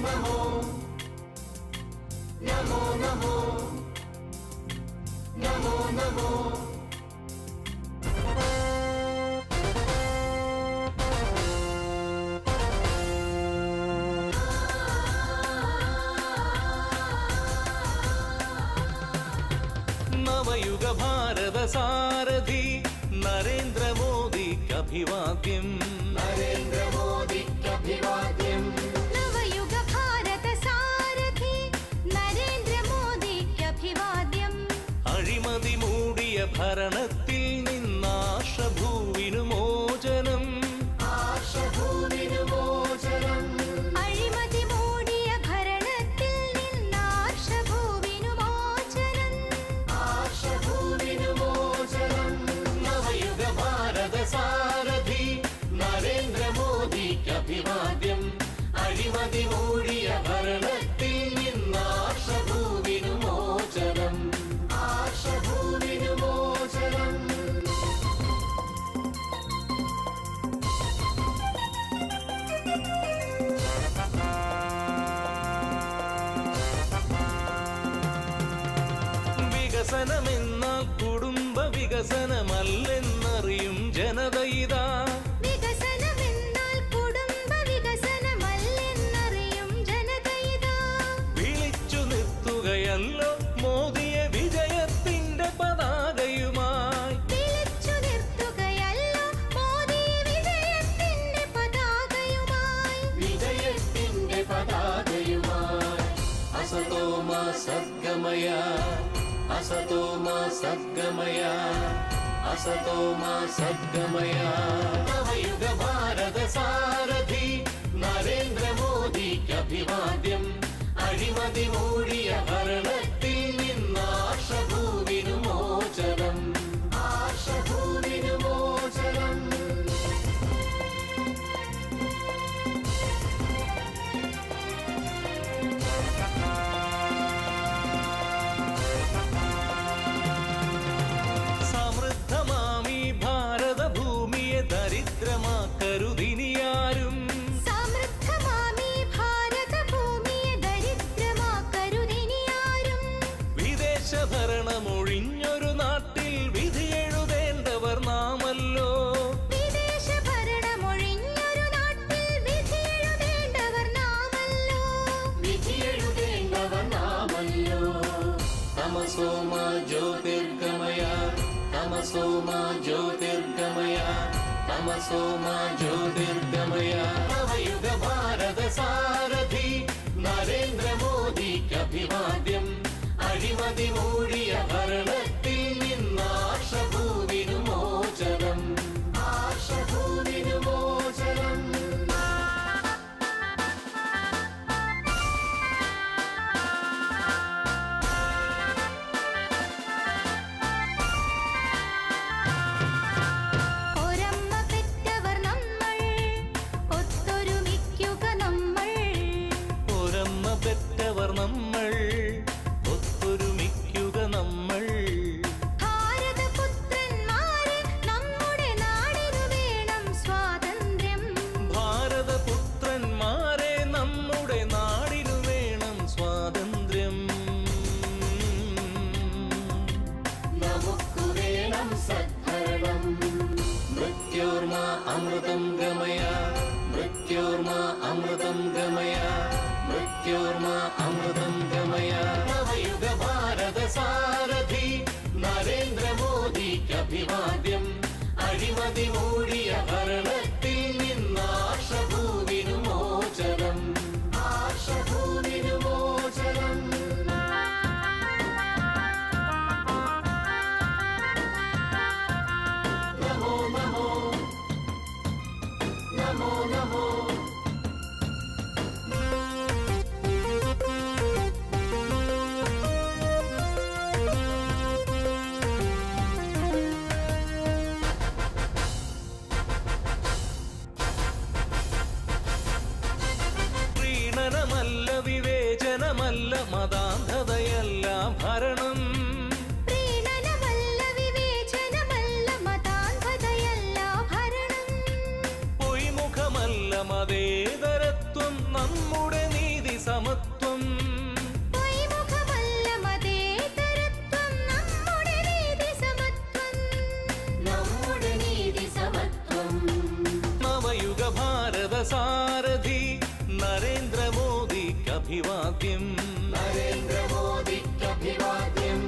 नमो नमो नमो नमो नमो नवयुग भारत सारथी नरेंद्र मोदी अभिवाद्यं नरेंद्र मोदी अभिवाद्यं नवयुग भारत सारथी नरेंद्र मोदी अभिवाद्यं अഴിമതി മൂടിയ ഭരണത്തിൽ നിന്നാശഭൂവിനു മോചനം ആശഭൂവിനു മോചനം അഴിമതി മൂടിയ ഭരണത്തിൽ നിന്നാശഭൂവിനു മോചനം ആശഭൂവിനു മോചനം നവയുഗ ഭാരത സാരഥി നരേന്ദ്ര മോദി അഭിവാദ്യം അഴിമതി മൂടിയ ഭരണത്തിൽ നിന്നാശഭൂവിനു മോചനം ആശഭൂവിനു മോചനം വികസനമെന്നാൽ കുടുംബ വികസനമല്ലെന്നറിയും ജനതയിതാ വികസനമെന്നാൽ കുടുംബ വികസനമല്ലെന്നറിയും ജനതയിതാ വിളിച്ചു നിർത്തുകയല്ലോ മോദിയെ വിജയത്തിന്റെ പതാകയുമായി വിളിച്ചു നിർത്തുകയല്ലോ മോദി വിജയത്തിന്റെ പതാകയുമായി വിജയത്തിന്റെ പതാകയുമായി असतो मा सद्गमय असतो मा सद्गमय असतो मा सद्गमय नवयुग भारत सारथि नरेंद्र मोदी अभिवाद्यं अഴിമതി മൂടിയ ഭരണത്തിൽ നിന്നാശഭൂവിനു മോചനം ആശഭൂവിനു മോചനം സമൃദ്ധമാമി ഭാരതഭൂമിയെ ദരിദ്രമാക്കരുതിനിയാരും സമൃദ്ധമാമി ഭാരതഭൂമിയെ ദരിദ്രമാക്കരുതിനിയാരും വിദേശ ഭരണമൊഴിഞ്ഞൊരു നാട്ടിൽ വിധിയെഴുതേണ്ടവർ നാമല്ലോ വിദേശ ഭരണമൊഴിഞ്ഞൊരു നാട്ടിൽ വിധിയെഴുതേണ്ടവർ നാമല്ലോ വിധിയെഴുതേണ്ടവർ നാമല്ലോ തമസോ മാ ജ്യോതിർഗമയ തമസോ മാ ജ്യോതിർഗമയ തമസോ മാ ജ്യോതിർഗമയ നവയുഗ ഭാരത സാരഥി നരേന്ദ്ര മോദി അഭിവാദ്യം അഴിമതി മൂടിയ ഭരണത്തിൽ നിന്നാശഭൂവിനു മോചനം ആശഭൂവിനു മോചനം ഒരമ്മ പെറ്റവർ നമ്മൾ ഒത്തൊരുമിക്കുക നമ്മൾ ഒരമ്മ പെറ്റവർ നമ്മൾ ഒത്തൊരുമിക്കുക നമ്മൾ ഭാരതപുത്രന്മാരെ നമ്മുടെ നാടിനു വേണം സ്വാതന്ത്ര്യം ഭാരതപുത്രന്മാരെ നമ്മുടെ നാടിനു വേണം സ്വാതന്ത്ര്യം നമുക്കു വേണം സദ്ഭരണം മൃത്യോർമ അമൃതം ഗമയ മൃത്യോർമ അമൃതം ഗമയ മൃത്യോർമ അമൃതം ഗമയ നവയുഗ ഭാരത സാരഥി നരേന്ദ്ര മോദി അഭിവാദ്യം അഴിമതി മൂടിയ ഭരണത്തിൽ നിന്നാശഭൂവിനു മോചനം ആശഭൂവിനു മോചനം നമോ നമോ നമോ നമോ പ്രീണനമല്ല വിവേചനമല്ല മതാന്ധതയല്ല ഭരണം പ്രീണനമല്ല വിവേചനമല്ല മതാന്ധതയല്ല ഭരണം പൊയ്മുഖമല്ല മതേതരത്വം നമ്മുടെ നീതി സമത്വം. ദ്വൈമുഖമല്ല മതേതരത്വം, നമ്മുടെ നീതി സമത്വം. നമ്മുടെ നീതി സമത്വം. നവയുഗ ഭാരത സാരഥി നരേന്ദ്രമോദിക്ക് അഭിവാദ്യം. നരേന്ദ്രമോദിക്ക് അഭിവാദ്യം.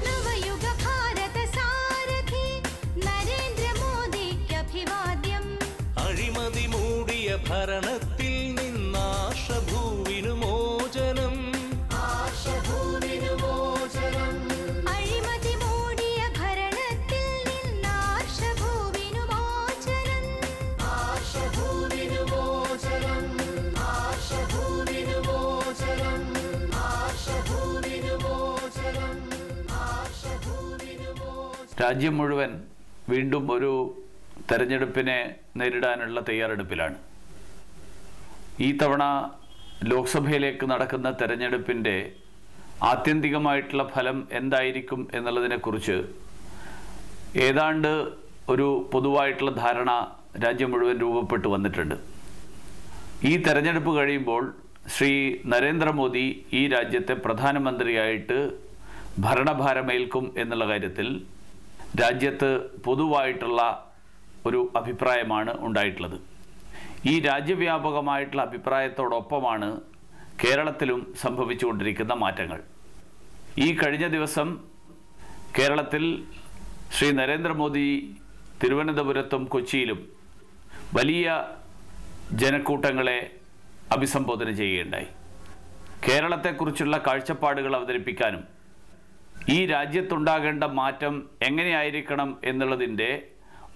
നവയുഗ ഭാരത സാരഥി നരേന്ദ്രമോദിക്ക് അഭിവാദ്യം. അഴിമതി മൂടിയ ഭരണത്തിൽ നിന്നാശഭൂവിനു മോചനം. ആശഭൂവിനു മോചനം. അഴിമതി മൂടിയ ഭരണത്തിൽ നിന്നാശഭൂവിനു മോചനം. ആശഭൂവിനു മോചനം. ആശഭൂവിനു മോചനം. ആശഭൂവിനു മോചനം. ആശഭൂവിനു മോചനം. രാജ്യം മുഴുവൻ വീണ്ടും ഒരു തെരഞ്ഞെടുപ്പിനെ നേരിടാനുള്ള തയ്യാറെടുപ്പിലാണ്. ഈ തവണ ലോക്സഭയിലേക്ക് നടക്കുന്ന തെരഞ്ഞെടുപ്പിൻ്റെ ആത്യന്തികമായിട്ടുള്ള ഫലം എന്തായിരിക്കും എന്നുള്ളതിനെക്കുറിച്ച് ഏതാണ്ട് ഒരു പൊതുവായിട്ടുള്ള ധാരണ രാജ്യം മുഴുവൻ രൂപപ്പെട്ടു വന്നിട്ടുണ്ട്. ഈ തെരഞ്ഞെടുപ്പ് കഴിയുമ്പോൾ ശ്രീ നരേന്ദ്രമോദി ഈ രാജ്യത്തെ പ്രധാനമന്ത്രിയായിട്ട് ഭരണഭാരമേൽക്കും എന്നുള്ള കാര്യത്തിൽ രാജ്യത്ത് പൊതുവായിട്ടുള്ള ഒരു അഭിപ്രായമാണ് ഉണ്ടായിട്ടുള്ളത്. ഈ രാജ്യവ്യാപകമായിട്ടുള്ള അഭിപ്രായത്തോടൊപ്പമാണ് കേരളത്തിലും സംഭവിച്ചുകൊണ്ടിരിക്കുന്ന മാറ്റങ്ങൾ. ഈ കഴിഞ്ഞ ദിവസം കേരളത്തിൽ ശ്രീ നരേന്ദ്രമോദി തിരുവനന്തപുരത്തും കൊച്ചിയിലും വലിയ ജനക്കൂട്ടങ്ങളെ അഭിസംബോധന ചെയ്യുകയുണ്ടായി. കേരളത്തെക്കുറിച്ചുള്ള കാഴ്ചപ്പാടുകൾ അവതരിപ്പിക്കാനും ഈ രാജ്യത്തുണ്ടാകേണ്ട മാറ്റം എങ്ങനെയായിരിക്കണം എന്നുള്ളതിൻ്റെ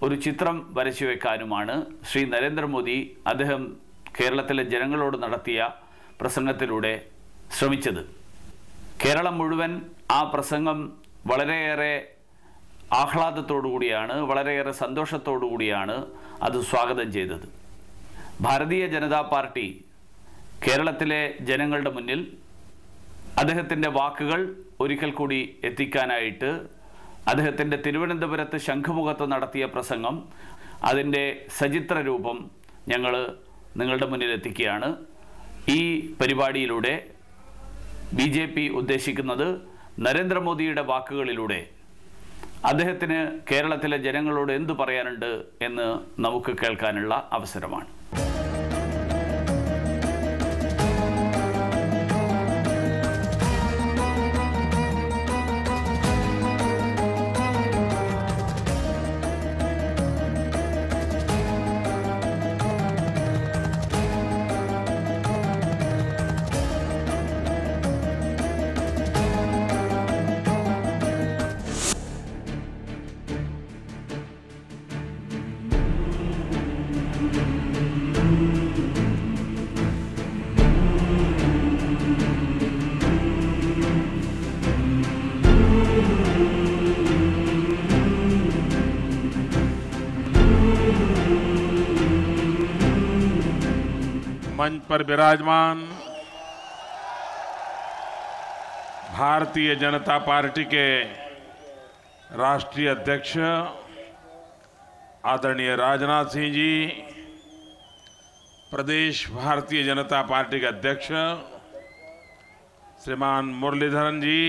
ഒരു ചിത്രം വരച്ചു വെക്കാനുമാണ് ശ്രീ നരേന്ദ്രമോദി അദ്ദേഹം കേരളത്തിലെ ജനങ്ങളോട് നടത്തിയ പ്രസംഗത്തിലൂടെ ശ്രമിച്ചത്. കേരളം മുഴുവൻ ആ പ്രസംഗം വളരെയേറെ ആഹ്ലാദത്തോടു കൂടിയാണ്, വളരെയേറെ സന്തോഷത്തോടു കൂടിയാണ് അത് സ്വാഗതം ചെയ്തത്. ഭാരതീയ ജനതാ പാർട്ടി കേരളത്തിലെ ജനങ്ങളുടെ മുന്നിൽ അദ്ദേഹത്തിൻ്റെ വാക്കുകൾ ഒരിക്കൽ കൂടി എത്തിക്കാനായിട്ട് അദ്ദേഹത്തിൻ്റെ തിരുവനന്തപുരത്ത് ശംഖുമുഖത്ത് നടത്തിയ പ്രസംഗം, അതിൻ്റെ സചിത്ര രൂപം ഞങ്ങൾ നിങ്ങളുടെ മുന്നിൽ എത്തിക്കുകയാണ്. ഈ പരിപാടിയിലൂടെ BJP ഉദ്ദേശിക്കുന്നത് നരേന്ദ്രമോദിയുടെ വാക്കുകളിലൂടെ അദ്ദേഹത്തിന് കേരളത്തിലെ ജനങ്ങളോട് എന്തു പറയാനുണ്ട് എന്ന് നമുക്ക് കേൾക്കാനുള്ള അവസരമാണ്. मंच पर विराजमान भारतीय जनता पार्टी के राष्ट्रीय अध्यक्ष आदरणीय राजनाथ सिंह जी, प्रदेश भारतीय जनता पार्टी के अध्यक्ष श्रीमान मुरलीधरन जी,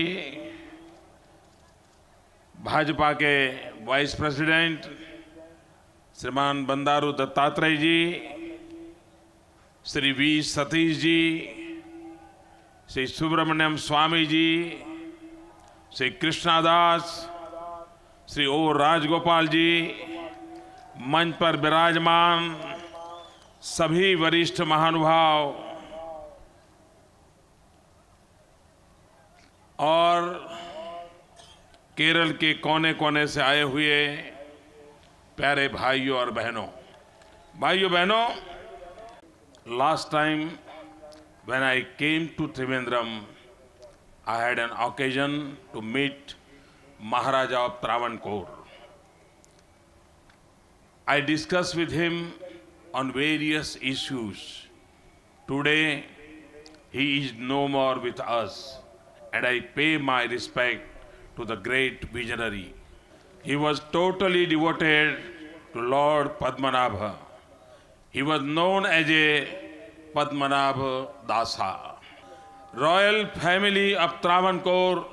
भाजपा के वाइस प्रेसिडेंट श्रीमान बंडारू दत्तात्रेय जी, श्री वी सतीश जी, श्री सुब्रमण्यम स्वामी जी, श्री कृष्णादास, श्री ओ राजगोपाल जी, मंच पर विराजमान सभी वरिष्ठ महानुभाव और केरल के कोने कोने से आए हुए प्यारे भाइयों और बहनों, last time when I came to Trivandrum, I had an occasion to meet Maharaja of Travancore. I discussed with him on various issues. Today, he is no more with us, and I pay my respect to the great visionary. He was totally devoted to Lord Padmanabha. He was known as a Padmanabha Dasa. Royal family of Travancore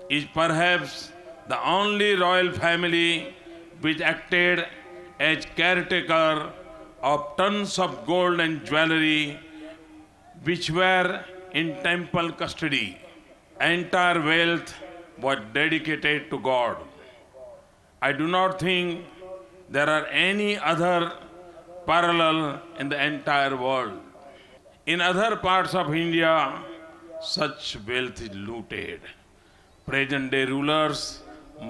is perhaps the only royal family which acted as caretaker of tons of gold and jewelry which were in temple custody. Entire wealth was dedicated to God. I do not think there are any other parallel in the entire world. In other parts of India, such wealth is looted. Present-day rulers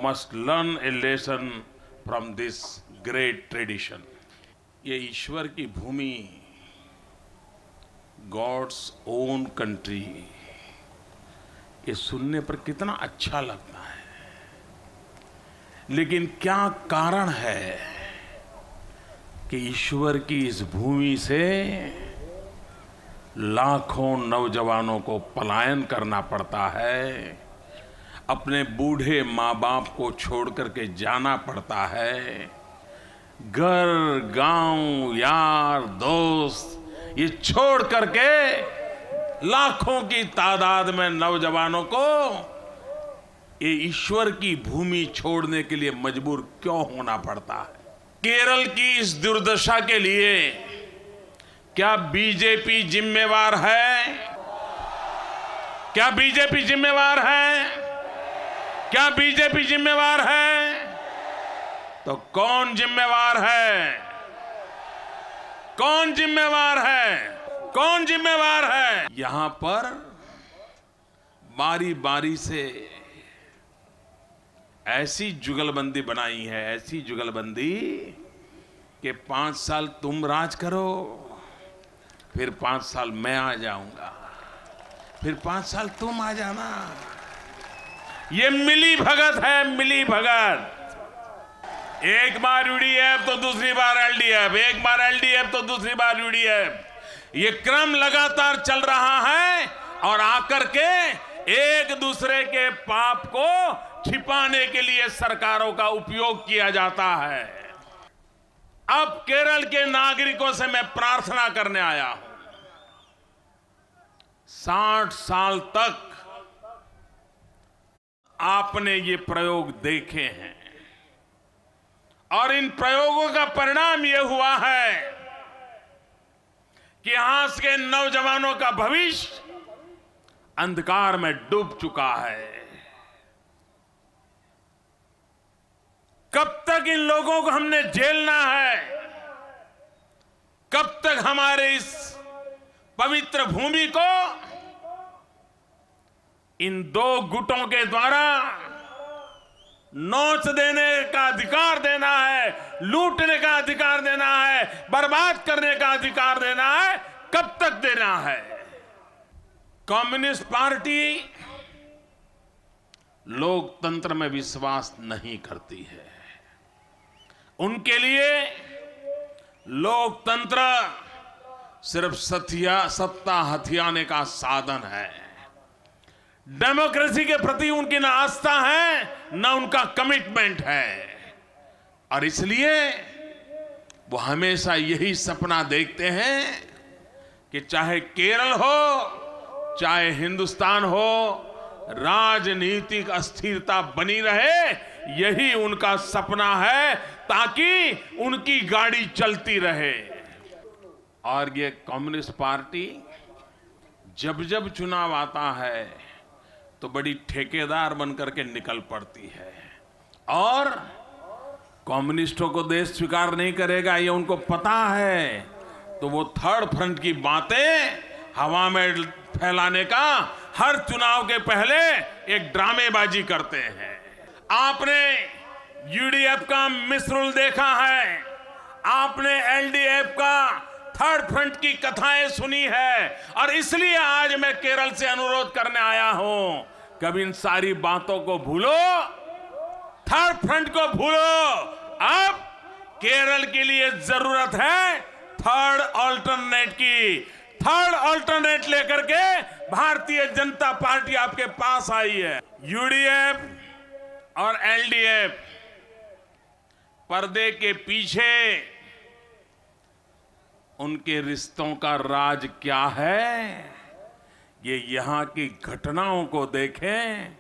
must learn a lesson from this great tradition. ये ईश्वर की भूमि, God's own country, ये सुनने पर कितना अच्छा लगता है, लेकिन क्या कारण है कि ईश्वर की इस भूमि से लाखों नौजवानों को पलायन करना पड़ता है, अपने बूढ़े माँ बाप को छोड़ करके जाना पड़ता है, घर गांव यार दोस्त ये छोड़ करके लाखों की तादाद में नौजवानों को ये ईश्वर की भूमि छोड़ने के लिए मजबूर क्यों होना पड़ता है? केरल की इस दुर्दशा के लिए क्या बीजेपी जिम्मेवार है? क्या बीजेपी जिम्मेवार है? क्या बीजेपी जिम्मेवार है? तो कौन जिम्मेवार है? कौन जिम्मेवार है? कौन जिम्मेवार है? यहां पर बारी बारी से ऐसी जुगलबंदी बनाई है, ऐसी जुगलबंदी कि 5 साल तुम राज करो, फिर 5 साल मैं आ जाऊंगा, फिर 5 साल तुम आ जाना। ये मिली भगत है, मिली भगत। एक बार यूडीएफ तो दूसरी बार एलडीएफ, एक बार एलडीएफ तो दूसरी बार यूडीएफ। ये क्रम लगातार चल रहा है और आकर के एक दूसरे के पाप को छिपाने के लिए सरकारों का उपयोग किया जाता है। अब केरल के नागरिकों से मैं प्रार्थना करने आया हूं, 60 साल तक आपने ये प्रयोग देखे हैं और इन प्रयोगों का परिणाम यह हुआ है कि यहां के नौजवानों का भविष्य अंधकार में डूब चुका है। कब तक इन लोगों को हमने झेलना है? कब तक हमारे इस पवित्र भूमि को इन 2 गुटों के द्वारा नोच देने का अधिकार देना है, लूटने का अधिकार देना है, बर्बाद करने का अधिकार देना है? कब तक देना है? कम्युनिस्ट पार्टी लोकतंत्र में विश्वास नहीं करती है। उनके लिए लोकतंत्र सिर्फ सत्ता हथियाने का साधन है। डेमोक्रेसी के प्रति उनकी न आस्था है, न उनका कमिटमेंट है, और इसलिए वो हमेशा यही सपना देखते हैं कि चाहे केरल हो, चाहे हिंदुस्तान हो, राजनीतिक अस्थिरता बनी रहे, यही उनका सपना है, ताकि उनकी गाड़ी चलती रहे। और ये कम्युनिस्ट पार्टी जब जब चुनाव आता है तो बड़ी ठेकेदार बनकर के निकल पड़ती है और कम्युनिस्टों को देश स्वीकार नहीं करेगा, ये उनको पता है। तो वो थर्ड फ्रंट की बातें हवा में फैलाने का हर चुनाव के पहले एक ड्रामेबाजी करते हैं। आपने यूडीएफ का मिसरूल देखा है, आपने एलडीएफ का थर्ड फ्रंट की कथाएं सुनी है, और इसलिए आज मैं केरल से अनुरोध करने आया हूं, कभी इन सारी बातों को भूलो, थर्ड फ्रंट को भूलो। अब केरल के लिए जरूरत है थर्ड ऑल्टरनेट की। थर्ड ऑल्टरनेट लेकर के भारतीय जनता पार्टी आपके पास आई है। यूडीएफ और एलडीएफ पर्दे के पीछे उनके रिश्तों का राज क्या है, ये यहाँ की घटनाओं को देखें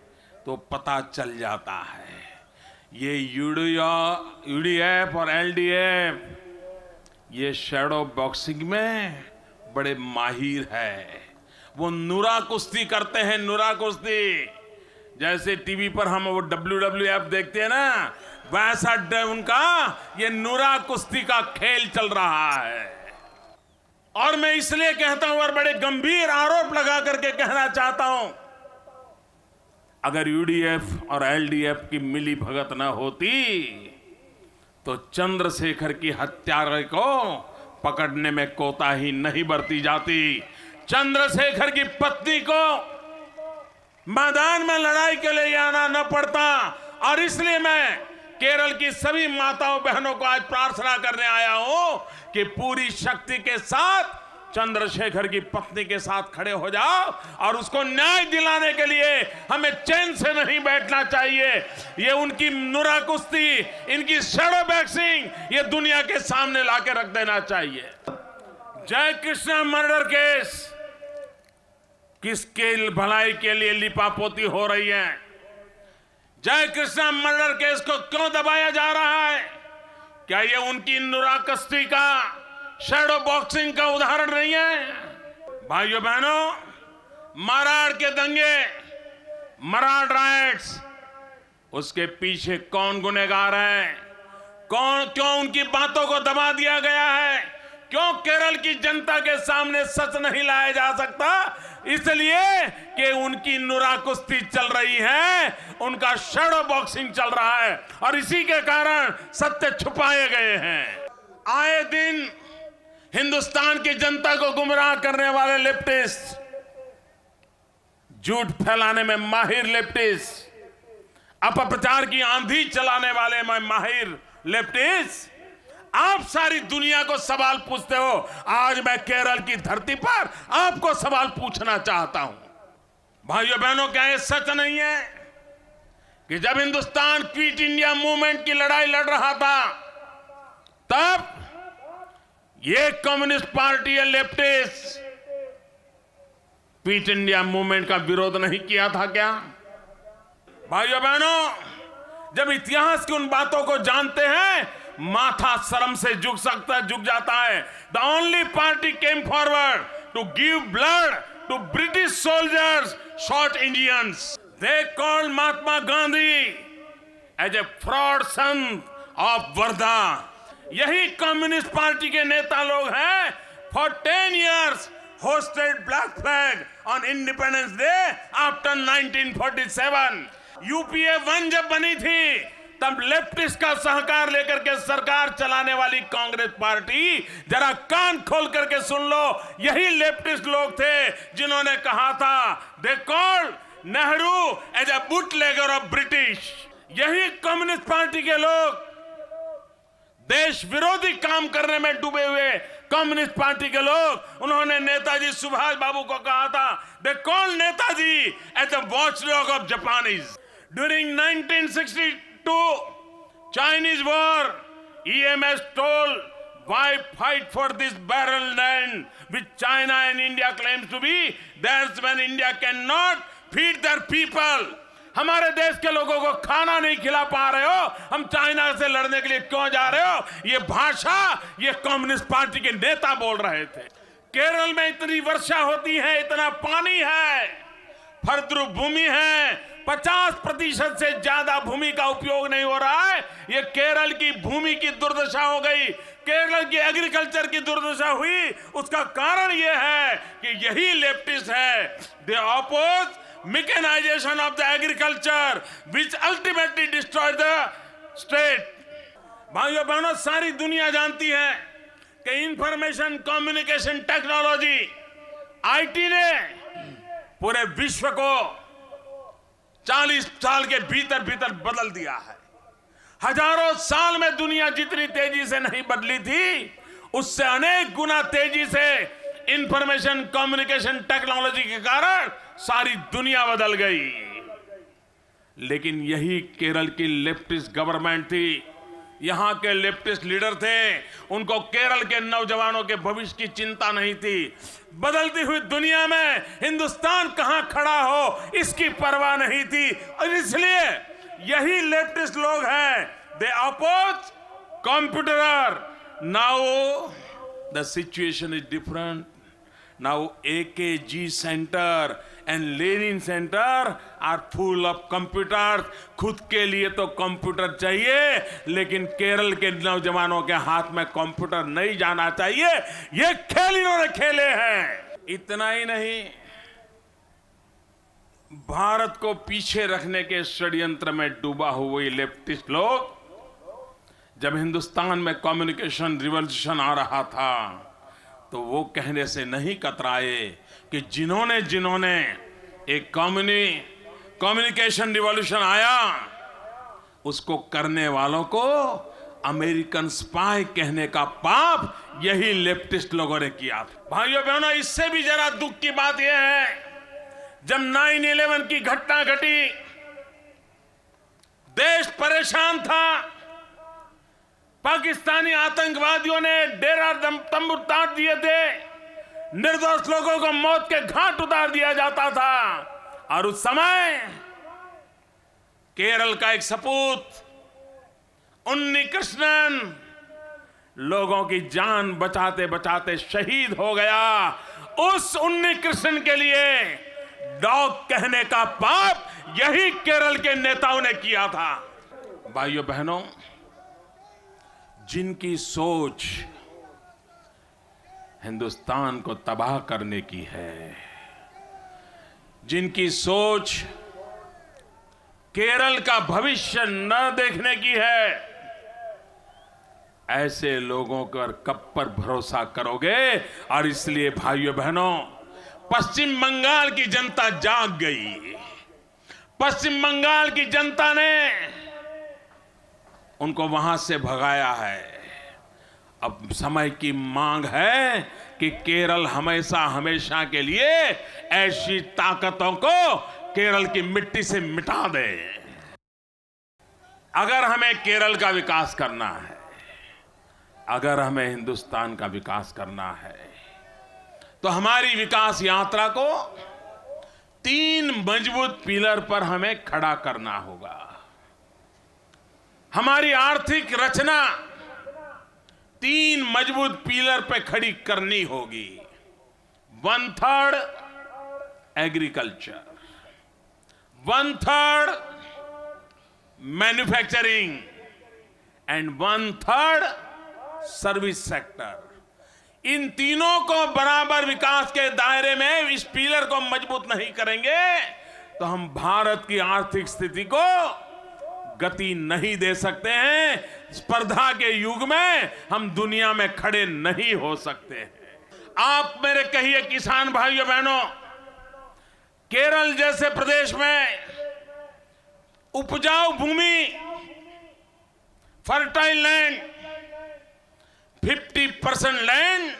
तो पता चल जाता है। ये यूडीएफ और एलडीएफ ये शैडो बॉक्सिंग में बड़े माहिर है। वो नुरा कुश्ती करते हैं, नुरा कुश्ती। जैसे टीवी पर हम वो WWF देखते हैं ना, वैसा उनका ये नुरा कुश्ती का खेल चल रहा है। और मैं इसलिए कहता हूं और बड़े गंभीर आरोप लगा करके कहना चाहता हूं, अगर यूडीएफ और एलडीएफ की मिली भगत न होती तो चंद्रशेखर की हत्या को पकड़ने में कोताही नहीं बरती जाती। चंद्रशेखर की पत्नी को मैदान में लड़ाई के लिए आना न पड़ता। और इसलिए मैं केरल की सभी माताओं बहनों को आज प्रार्थना करने आया हूं कि पूरी शक्ति के साथ चंद्रशेखर की पत्नी के साथ खड़े हो जाओ और उसको न्याय दिलाने के लिए हमें चैन से नहीं बैठना चाहिए। ये उनकी नुरा कुश्ती, इनकी शैडो बॉक्सिंग, ये दुनिया के सामने लाके रख देना चाहिए। जय कृष्णा मर्डर केस किसके भलाई के लिए लिपापोती हो रही है? जय कृष्णा मर्डर केस को क्यों दबाया जा रहा है? क्या ये उनकी नुरा कुश्ती का, शैडो बॉक्सिंग का उदाहरण नहीं है? भाइयों बहनों, माराड़ के दंगे, मराठ राइट्स, उसके पीछे कौन गुनहगार है? क्यों उनकी बातों को दबा दिया गया है? क्यों केरल की जनता के सामने सच नहीं लाया जा सकता? इसलिए कि उनकी नुरा कुश्ती चल रही है, उनका शैडो बॉक्सिंग चल रहा है और इसी के कारण सत्य छुपाए गए हैं। आए दिन हिंदुस्तान की जनता को गुमराह करने वाले लेफ्टिस्ट, झूठ फैलाने में माहिर लेफ्टिस्ट, अपप्रचार की आंधी चलाने वाले में माहिर लेफ्टिस्ट, आप सारी दुनिया को सवाल पूछते हो। आज मैं केरल की धरती पर आपको सवाल पूछना चाहता हूं। भाइयों बहनों, क्या ये सच नहीं है कि जब हिंदुस्तान क्विट इंडिया मूवमेंट की लड़ाई लड़ रहा था तब ये कम्युनिस्ट पार्टी या लेफ्टिस्ट क्विट इंडिया मूवमेंट का विरोध नहीं किया था क्या? भाइयों बहनों, जब इतिहास की उन बातों को जानते हैं, माथा शर्म से झुक जाता है। The only party came forward to give blood to British soldiers shot Indians. They called Mahatma Gandhi as a fraud son of Wardha. यही कम्युनिस्ट पार्टी के नेता लोग हैं। For 10 years hosted black flag on independence day after 1947। UPA 1 जब बनी थी तब leftist का सहकार लेकर के सरकार चलाने वाली कांग्रेस पार्टी, जरा कान खोल करके सुन लो, यही लेफ्टिस्ट लोग थे जिन्होंने कहा था they called Nehru as a bootlegger of British. यही कम्युनिस्ट पार्टी के लोग, देश विरोधी काम करने में डूबे हुए कम्युनिस्ट पार्टी के लोग, उन्होंने नेताजी सुभाष बाबू को कहा था they called Netaji as a watchdog of Japanese. During 1962 Chinese war, EMS told, why fight for this barren land which China and India claims to be? That's when India cannot feed their people. हमारे देश के लोगों को खाना नहीं खिला पा रहे हो, हम चाइना से लड़ने के लिए क्यों जा रहे हो? ये भाषा ये कम्युनिस्ट पार्टी के नेता बोल रहे थे। केरल में इतनी वर्षा होती है, इतना पानी है, फलद्रुप भूमि है, 50% से ज्यादा भूमि का उपयोग नहीं हो रहा है। ये केरल की भूमि की दुर्दशा हो गई, केरल की एग्रीकल्चर की दुर्दशा हुई। उसका कारण ये है कि यही लेफ्टिस्ट है। They oppose mechanisation of the agriculture which ultimately destroy the state. भाइयों बहनों, सारी दुनिया जानती है कि इंफॉर्मेशन कम्युनिकेशन टेक्नोलॉजी, आईटी ने पूरे विश्व को 40 साल के भीतर बदल दिया है। हजारों साल में दुनिया जितनी तेजी से नहीं बदली थी, उससे अनेक गुना तेजी से इंफॉर्मेशन कम्युनिकेशन टेक्नोलॉजी के कारण सारी दुनिया बदल गई। लेकिन यही केरल की लेफ्टिस्ट गवर्नमेंट थी यहां के लेफ्टिस्ट लीडर थे, उनको केरल के नौजवानों के भविष्य की चिंता नहीं थी। बदलती हुई दुनिया में हिंदुस्तान कहां खड़ा हो इसकी परवाह नहीं थी, और इसलिए यही लेफ्टिस्ट लोग हैं, they oppose computer. Now the situation is different. Now AKG Center and Lenin Center are full of computers. खुद के लिए तो कंप्यूटर चाहिए, लेकिन केरल के नौजवानों के हाथ में कंप्यूटर नहीं जाना चाहिए। ये खेल इन्होंने खेले हैं। इतना ही नहीं, भारत को पीछे रखने के षड्यंत्र में डूबा हुए लेफ्टिस्ट लोग, जब हिंदुस्तान में कम्युनिकेशन रिवॉल्यूशन आ रहा था तो वो कहने से नहीं कतराए कि जिन्होंने एक कम्युनिकेशन रिवॉल्यूशन आया, उसको करने वालों को अमेरिकन स्पाई कहने का पाप यही लेफ्टिस्ट लोगों ने किया था। भाइयों बहनों, इससे भी जरा दुख की बात यह है, जब 9/11 की घटना घटी, देश परेशान था, पाकिस्तानी आतंकवादियों ने डेरा तंबू ताड़ दिए थे, निर्दोष लोगों को मौत के घाट उतार दिया जाता था, और उस समय केरल का एक सपूत उन्नी कृष्णन लोगों की जान बचाते बचाते शहीद हो गया। उस उन्नी कृष्णन के लिए डॉग कहने का पाप यही केरल के नेताओं ने किया था। भाइयों बहनों, जिनकी सोच हिंदुस्तान को तबाह करने की है, जिनकी सोच केरल का भविष्य न देखने की है, ऐसे लोगों पर कब पर भरोसा करोगे। और इसलिए भाइयों बहनों, पश्चिम बंगाल की जनता जाग गई। पश्चिम बंगाल की जनता ने उनको वहां से भगाया है। अब समय की मांग है कि केरल हमेशा हमेशा के लिए ऐसी ताकतों को केरल की मिट्टी से मिटा दे। अगर हमें केरल का विकास करना है, अगर हमें हिंदुस्तान का विकास करना है, तो हमारी विकास यात्रा को 3 मजबूत पिलर पर हमें खड़ा करना होगा। हमारी आर्थिक रचना 3 मजबूत पिलर पे खड़ी करनी होगी। 1/3 agriculture, 1/3 manufacturing and 1/3 service sector. इन तीनों को बराबर विकास के दायरे में इस पिलर को मजबूत नहीं करेंगे तो हम भारत की आर्थिक स्थिति को गति नहीं दे सकते हैं। स्पर्धा के युग में हम दुनिया में खड़े नहीं हो सकते हैं। आप मेरे कहिए किसान भाइयों बहनों, केरल जैसे प्रदेश में उपजाऊ भूमि, फर्टाइल लैंड, 50% लैंड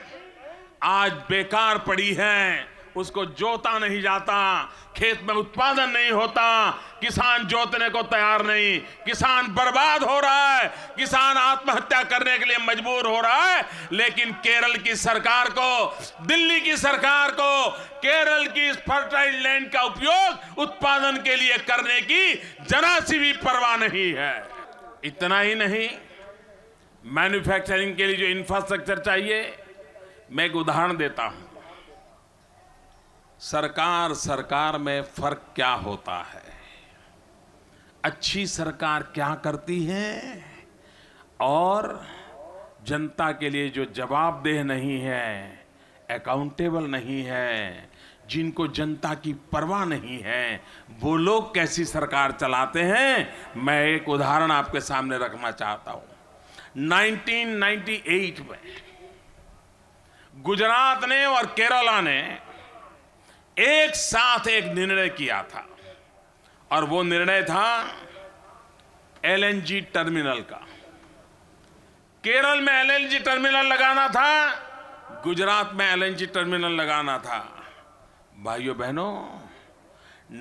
आज बेकार पड़ी है, उसको जोता नहीं जाता, खेत में उत्पादन नहीं होता, किसान जोतने को तैयार नहीं, किसान बर्बाद हो रहा है, किसान आत्महत्या करने के लिए मजबूर हो रहा है। लेकिन केरल की सरकार को, दिल्ली की सरकार को केरल की इस फर्टाइल लैंड का उपयोग उत्पादन के लिए करने की जरा सी भी परवाह नहीं है। इतना ही नहीं, मैन्युफैक्चरिंग के लिए जो इंफ्रास्ट्रक्चर चाहिए, मैं एक उदाहरण देता हूं। सरकार में फर्क क्या होता है? अच्छी सरकार क्या करती है और जनता के लिए जो जवाबदेह नहीं है, अकाउंटेबल नहीं है, जिनको जनता की परवाह नहीं है, वो लोग कैसी सरकार चलाते हैं, मैं एक उदाहरण आपके सामने रखना चाहता हूं। 1998 में गुजरात ने और केरला ने एक साथ एक निर्णय किया था, और वो निर्णय था एलएनजी टर्मिनल का। केरल में एलएनजी टर्मिनल लगाना था, गुजरात में एलएनजी टर्मिनल लगाना था। भाइयों बहनों,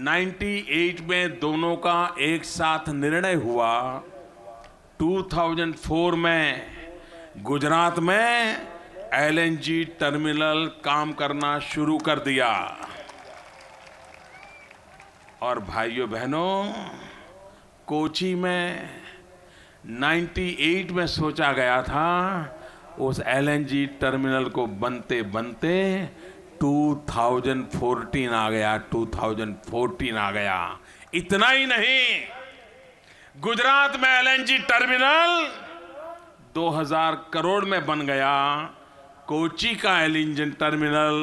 98 में दोनों का एक साथ निर्णय हुआ, 2004 में गुजरात में LNG टर्मिनल काम करना शुरू कर दिया। और भाइयों बहनों, कोची में 98 में सोचा गया था, उस LNG टर्मिनल को बनते बनते 2014 आ गया, 2014 आ गया। इतना ही नहीं, गुजरात में LNG टर्मिनल 2000 करोड़ में बन गया। कोची का LNG टर्मिनल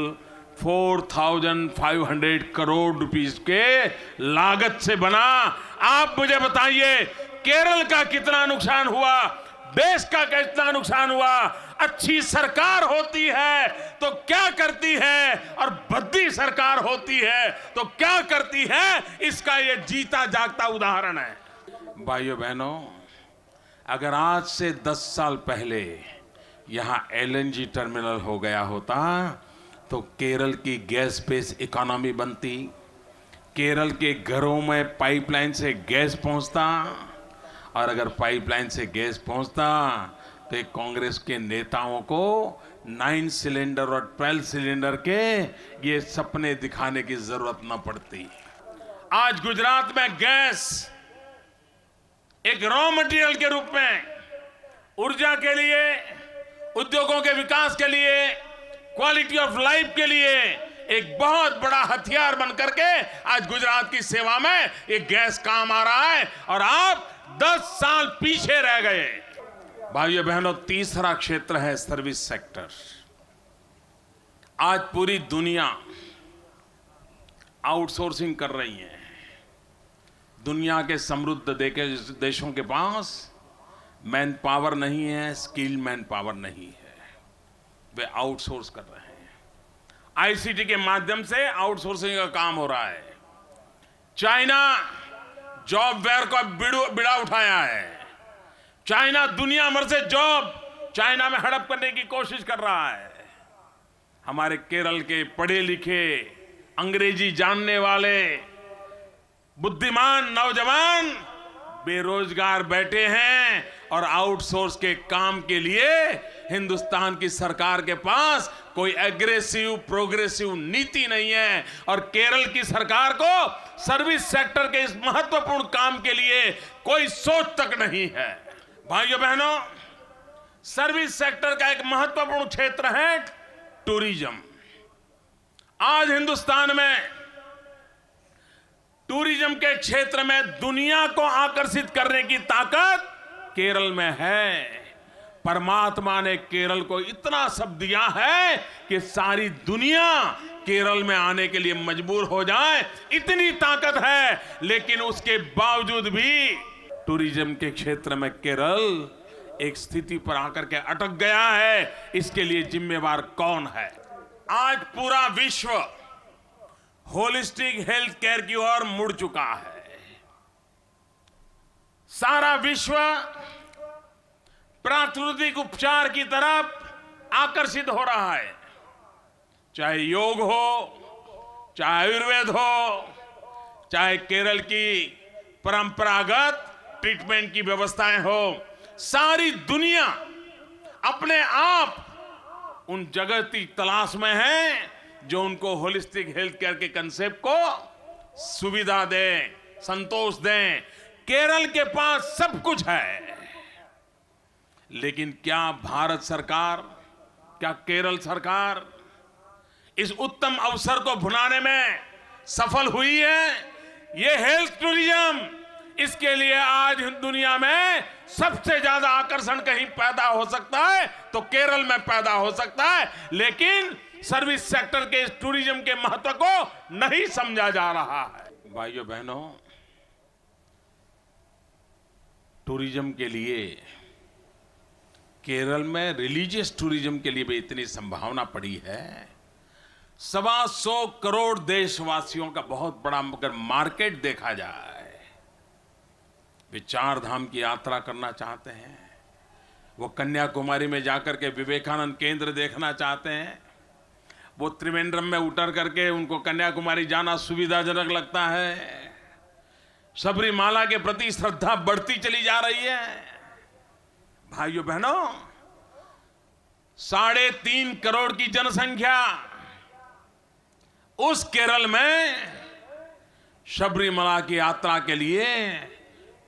4500 करोड़ रुपीस के लागत से बना। आप मुझे बताइए, केरल का कितना नुकसान हुआ, देश का कितना नुकसान हुआ। अच्छी सरकार होती है तो क्या करती है, और भद्दी सरकार होती है तो क्या करती है, इसका ये जीता जागता उदाहरण है। भाइयों बहनों, अगर आज से 10 साल पहले यहां LNG टर्मिनल हो गया होता तो केरल की गैस बेस इकोनॉमी बनती, केरल के घरों में पाइपलाइन से गैस पहुंचता, और अगर पाइपलाइन से गैस पहुंचता तो एक कांग्रेस के नेताओं को 9 सिलेंडर और 12 सिलेंडर के ये सपने दिखाने की जरूरत न पड़ती। आज गुजरात में गैस एक रॉ मटेरियल के रूप में ऊर्जा के लिए, उद्योगों के विकास के लिए, क्वालिटी ऑफ लाइफ के लिए एक बहुत बड़ा हथियार बन करके आज गुजरात की सेवा में ये गैस काम आ रहा है। और आप 10 साल पीछे रह गए। भाइयों बहनों, तीसरा क्षेत्र है सर्विस सेक्टर। आज पूरी दुनिया आउटसोर्सिंग कर रही है। दुनिया के समृद्ध देशों के पास मैन पावर नहीं है, स्किल मैन पावर नहीं है, वे आउटसोर्स कर रहे हैं। ICT के माध्यम से आउटसोर्सिंग का काम हो रहा है। चाइना जॉब फेयर का बिड़ा उठाया है। चाइना दुनिया भर से जॉब चाइना में हड़प करने की कोशिश कर रहा है। हमारे केरल के पढ़े लिखे, अंग्रेजी जानने वाले, बुद्धिमान नौजवान बेरोजगार बैठे हैं, और आउटसोर्स के काम के लिए हिंदुस्तान की सरकार के पास कोई एग्रेसिव प्रोग्रेसिव नीति नहीं है। और केरल की सरकार को सर्विस सेक्टर के इस महत्वपूर्ण काम के लिए कोई सोच तक नहीं है। भाइयों बहनों, सर्विस सेक्टर का एक महत्वपूर्ण क्षेत्र है टूरिज्म। आज हिंदुस्तान में टूरिज्म के क्षेत्र में दुनिया को आकर्षित करने की ताकत केरल में है। परमात्मा ने केरल को इतना सब दिया है कि सारी दुनिया केरल में आने के लिए मजबूर हो जाए, इतनी ताकत है। लेकिन उसके बावजूद भी टूरिज्म के क्षेत्र में केरल एक स्थिति पर आकर के अटक गया है। इसके लिए जिम्मेवार कौन है? आज पूरा विश्व होलिस्टिक हेल्थ केयर की ओर मुड़ चुका है। सारा विश्व प्राकृतिक उपचार की तरफ आकर्षित हो रहा है। चाहे योग हो, चाहे आयुर्वेद हो, चाहे केरल की परंपरागत ट्रीटमेंट की व्यवस्थाएं हो, सारी दुनिया अपने आप उन जगह की तलाश में है जो उनको होलिस्टिक हेल्थ केयर के कंसेप्ट को सुविधा दे, संतोष दे। केरल के पास सब कुछ है, लेकिन क्या भारत सरकार, क्या केरल सरकार इस उत्तम अवसर को भुनाने में सफल हुई है? ये हेल्थ टूरिज्म, इसके लिए आज दुनिया में सबसे ज्यादा आकर्षण कहीं पैदा हो सकता है तो केरल में पैदा हो सकता है। लेकिन सर्विस सेक्टर के इस टूरिज्म के महत्व को नहीं समझा जा रहा है। भाइयों बहनों, टूरिज्म के लिए केरल में रिलीजियस टूरिज्म के लिए भी इतनी संभावना पड़ी है। 125 करोड़ देशवासियों का बहुत बड़ा अगर मार्केट देखा जाए, वे 4 धाम की यात्रा करना चाहते हैं, वो कन्याकुमारी में जाकर के विवेकानंद केंद्र देखना चाहते हैं, वो त्रिवेंद्रम में उतर करके उनको कन्याकुमारी जाना सुविधाजनक लगता है, सबरीमाला के प्रति श्रद्धा बढ़ती चली जा रही है। भाइयों बहनों, 3.5 करोड़ की जनसंख्या, उस केरल में शबरीमला की यात्रा के लिए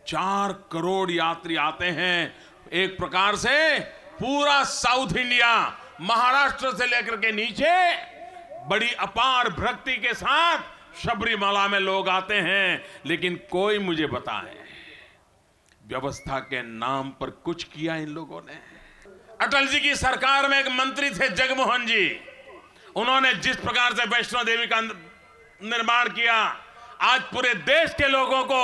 4 करोड़ यात्री आते हैं। एक प्रकार से पूरा साउथ इंडिया, महाराष्ट्र से लेकर के नीचे बड़ी अपार भक्ति के साथ शबरीमला में लोग आते हैं। लेकिन कोई मुझे बताए, व्यवस्था के नाम पर कुछ किया इन लोगों ने? अटल जी की सरकार में एक मंत्री थे जगमोहन जी, उन्होंने जिस प्रकार से वैष्णो देवी का निर्माण किया, आज पूरे देश के लोगों को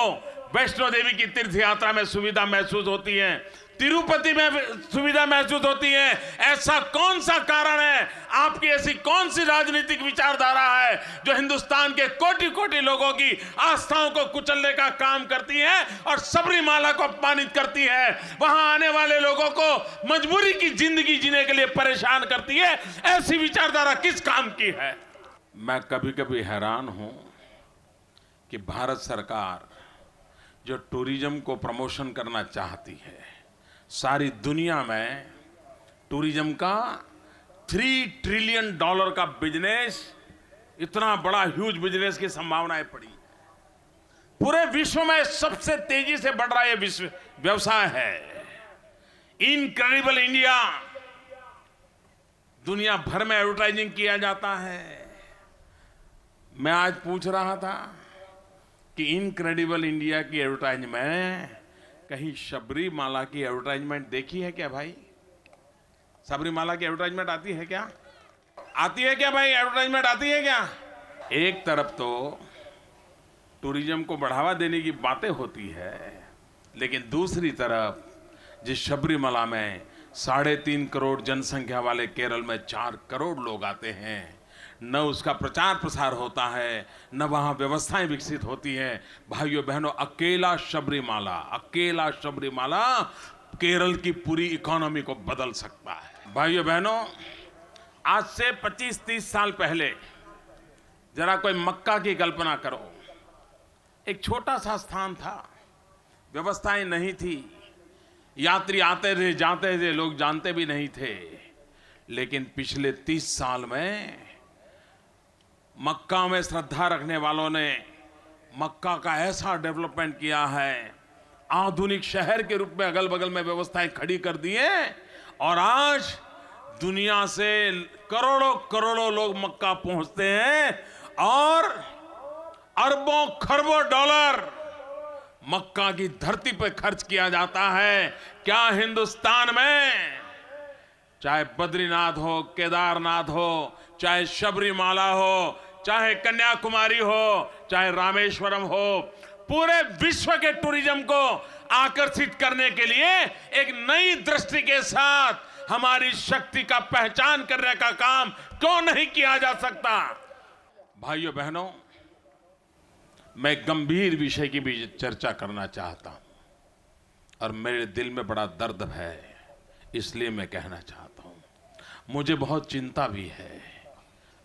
वैष्णो देवी की तीर्थ यात्रा में सुविधा महसूस होती है, तिरुपति में सुविधा महसूस होती है। ऐसा कौन सा कारण है, आपकी ऐसी कौन सी राजनीतिक विचारधारा है जो हिंदुस्तान के कोटि कोटि लोगों की आस्थाओं को कुचलने का काम करती है और सबरीमाला को अपमानित करती है, वहां आने वाले लोगों को मजबूरी की जिंदगी जीने के लिए परेशान करती है? ऐसी विचारधारा किस काम की है? मैं कभी कभी हैरान हूं कि भारत सरकार जो टूरिज्म को प्रमोशन करना चाहती है, सारी दुनिया में टूरिज्म का $3 ट्रिलियन का बिजनेस, इतना बड़ा ह्यूज बिजनेस की संभावनाएं पड़ी। पूरे विश्व में सबसे तेजी से बढ़ रहा यह विश्व व्यवसाय है। इनक्रेडिबल इंडिया, दुनिया भर में एडवर्टाइजिंग किया जाता है। मैं आज पूछ रहा था कि इनक्रेडिबल इंडिया की एडवर्टाइजमेंट, कहीं शबरीमाला की एडवर्टाइजमेंट देखी है क्या भाई? शबरीमाला की एडवर्टाइजमेंट आती है क्या? आती है क्या भाई? एडवर्टाइजमेंट आती है क्या? एक तरफ तो टूरिज्म को बढ़ावा देने की बातें होती है, लेकिन दूसरी तरफ जिस शबरीमला में 3.5 करोड़ जनसंख्या वाले केरल में 4 करोड़ लोग आते हैं, न उसका प्रचार प्रसार होता है, न वहाँ व्यवस्थाएं विकसित होती हैं। भाइयों बहनों, अकेला शबरीमाला केरल की पूरी इकोनॉमी को बदल सकता है। भाइयों बहनों, आज से 25-30 साल पहले जरा कोई मक्का की कल्पना करो। एक छोटा सा स्थान था, व्यवस्थाएं नहीं थी, यात्री आते थे जाते थे, लोग जानते भी नहीं थे। लेकिन पिछले 30 साल में मक्का में श्रद्धा रखने वालों ने मक्का का ऐसा डेवलपमेंट किया है, आधुनिक शहर के रूप में अगल बगल में व्यवस्थाएं खड़ी कर दी हैं, और आज दुनिया से करोड़ों करोड़ों लोग मक्का पहुंचते हैं और अरबों खरबों डॉलर मक्का की धरती पर खर्च किया जाता है। क्या हिंदुस्तान में चाहे बद्रीनाथ हो, केदारनाथ हो, चाहे शबरीमाला हो, चाहे कन्याकुमारी हो, चाहे रामेश्वरम हो, पूरे विश्व के टूरिज्म को आकर्षित करने के लिए एक नई दृष्टि के साथ हमारी शक्ति का पहचान करने का काम क्यों नहीं किया जा सकता? भाइयों बहनों, मैं गंभीर विषय की भी चर्चा करना चाहता हूं और मेरे दिल में बड़ा दर्द है, इसलिए मैं कहना चाहता हूं। मुझे बहुत चिंता भी है।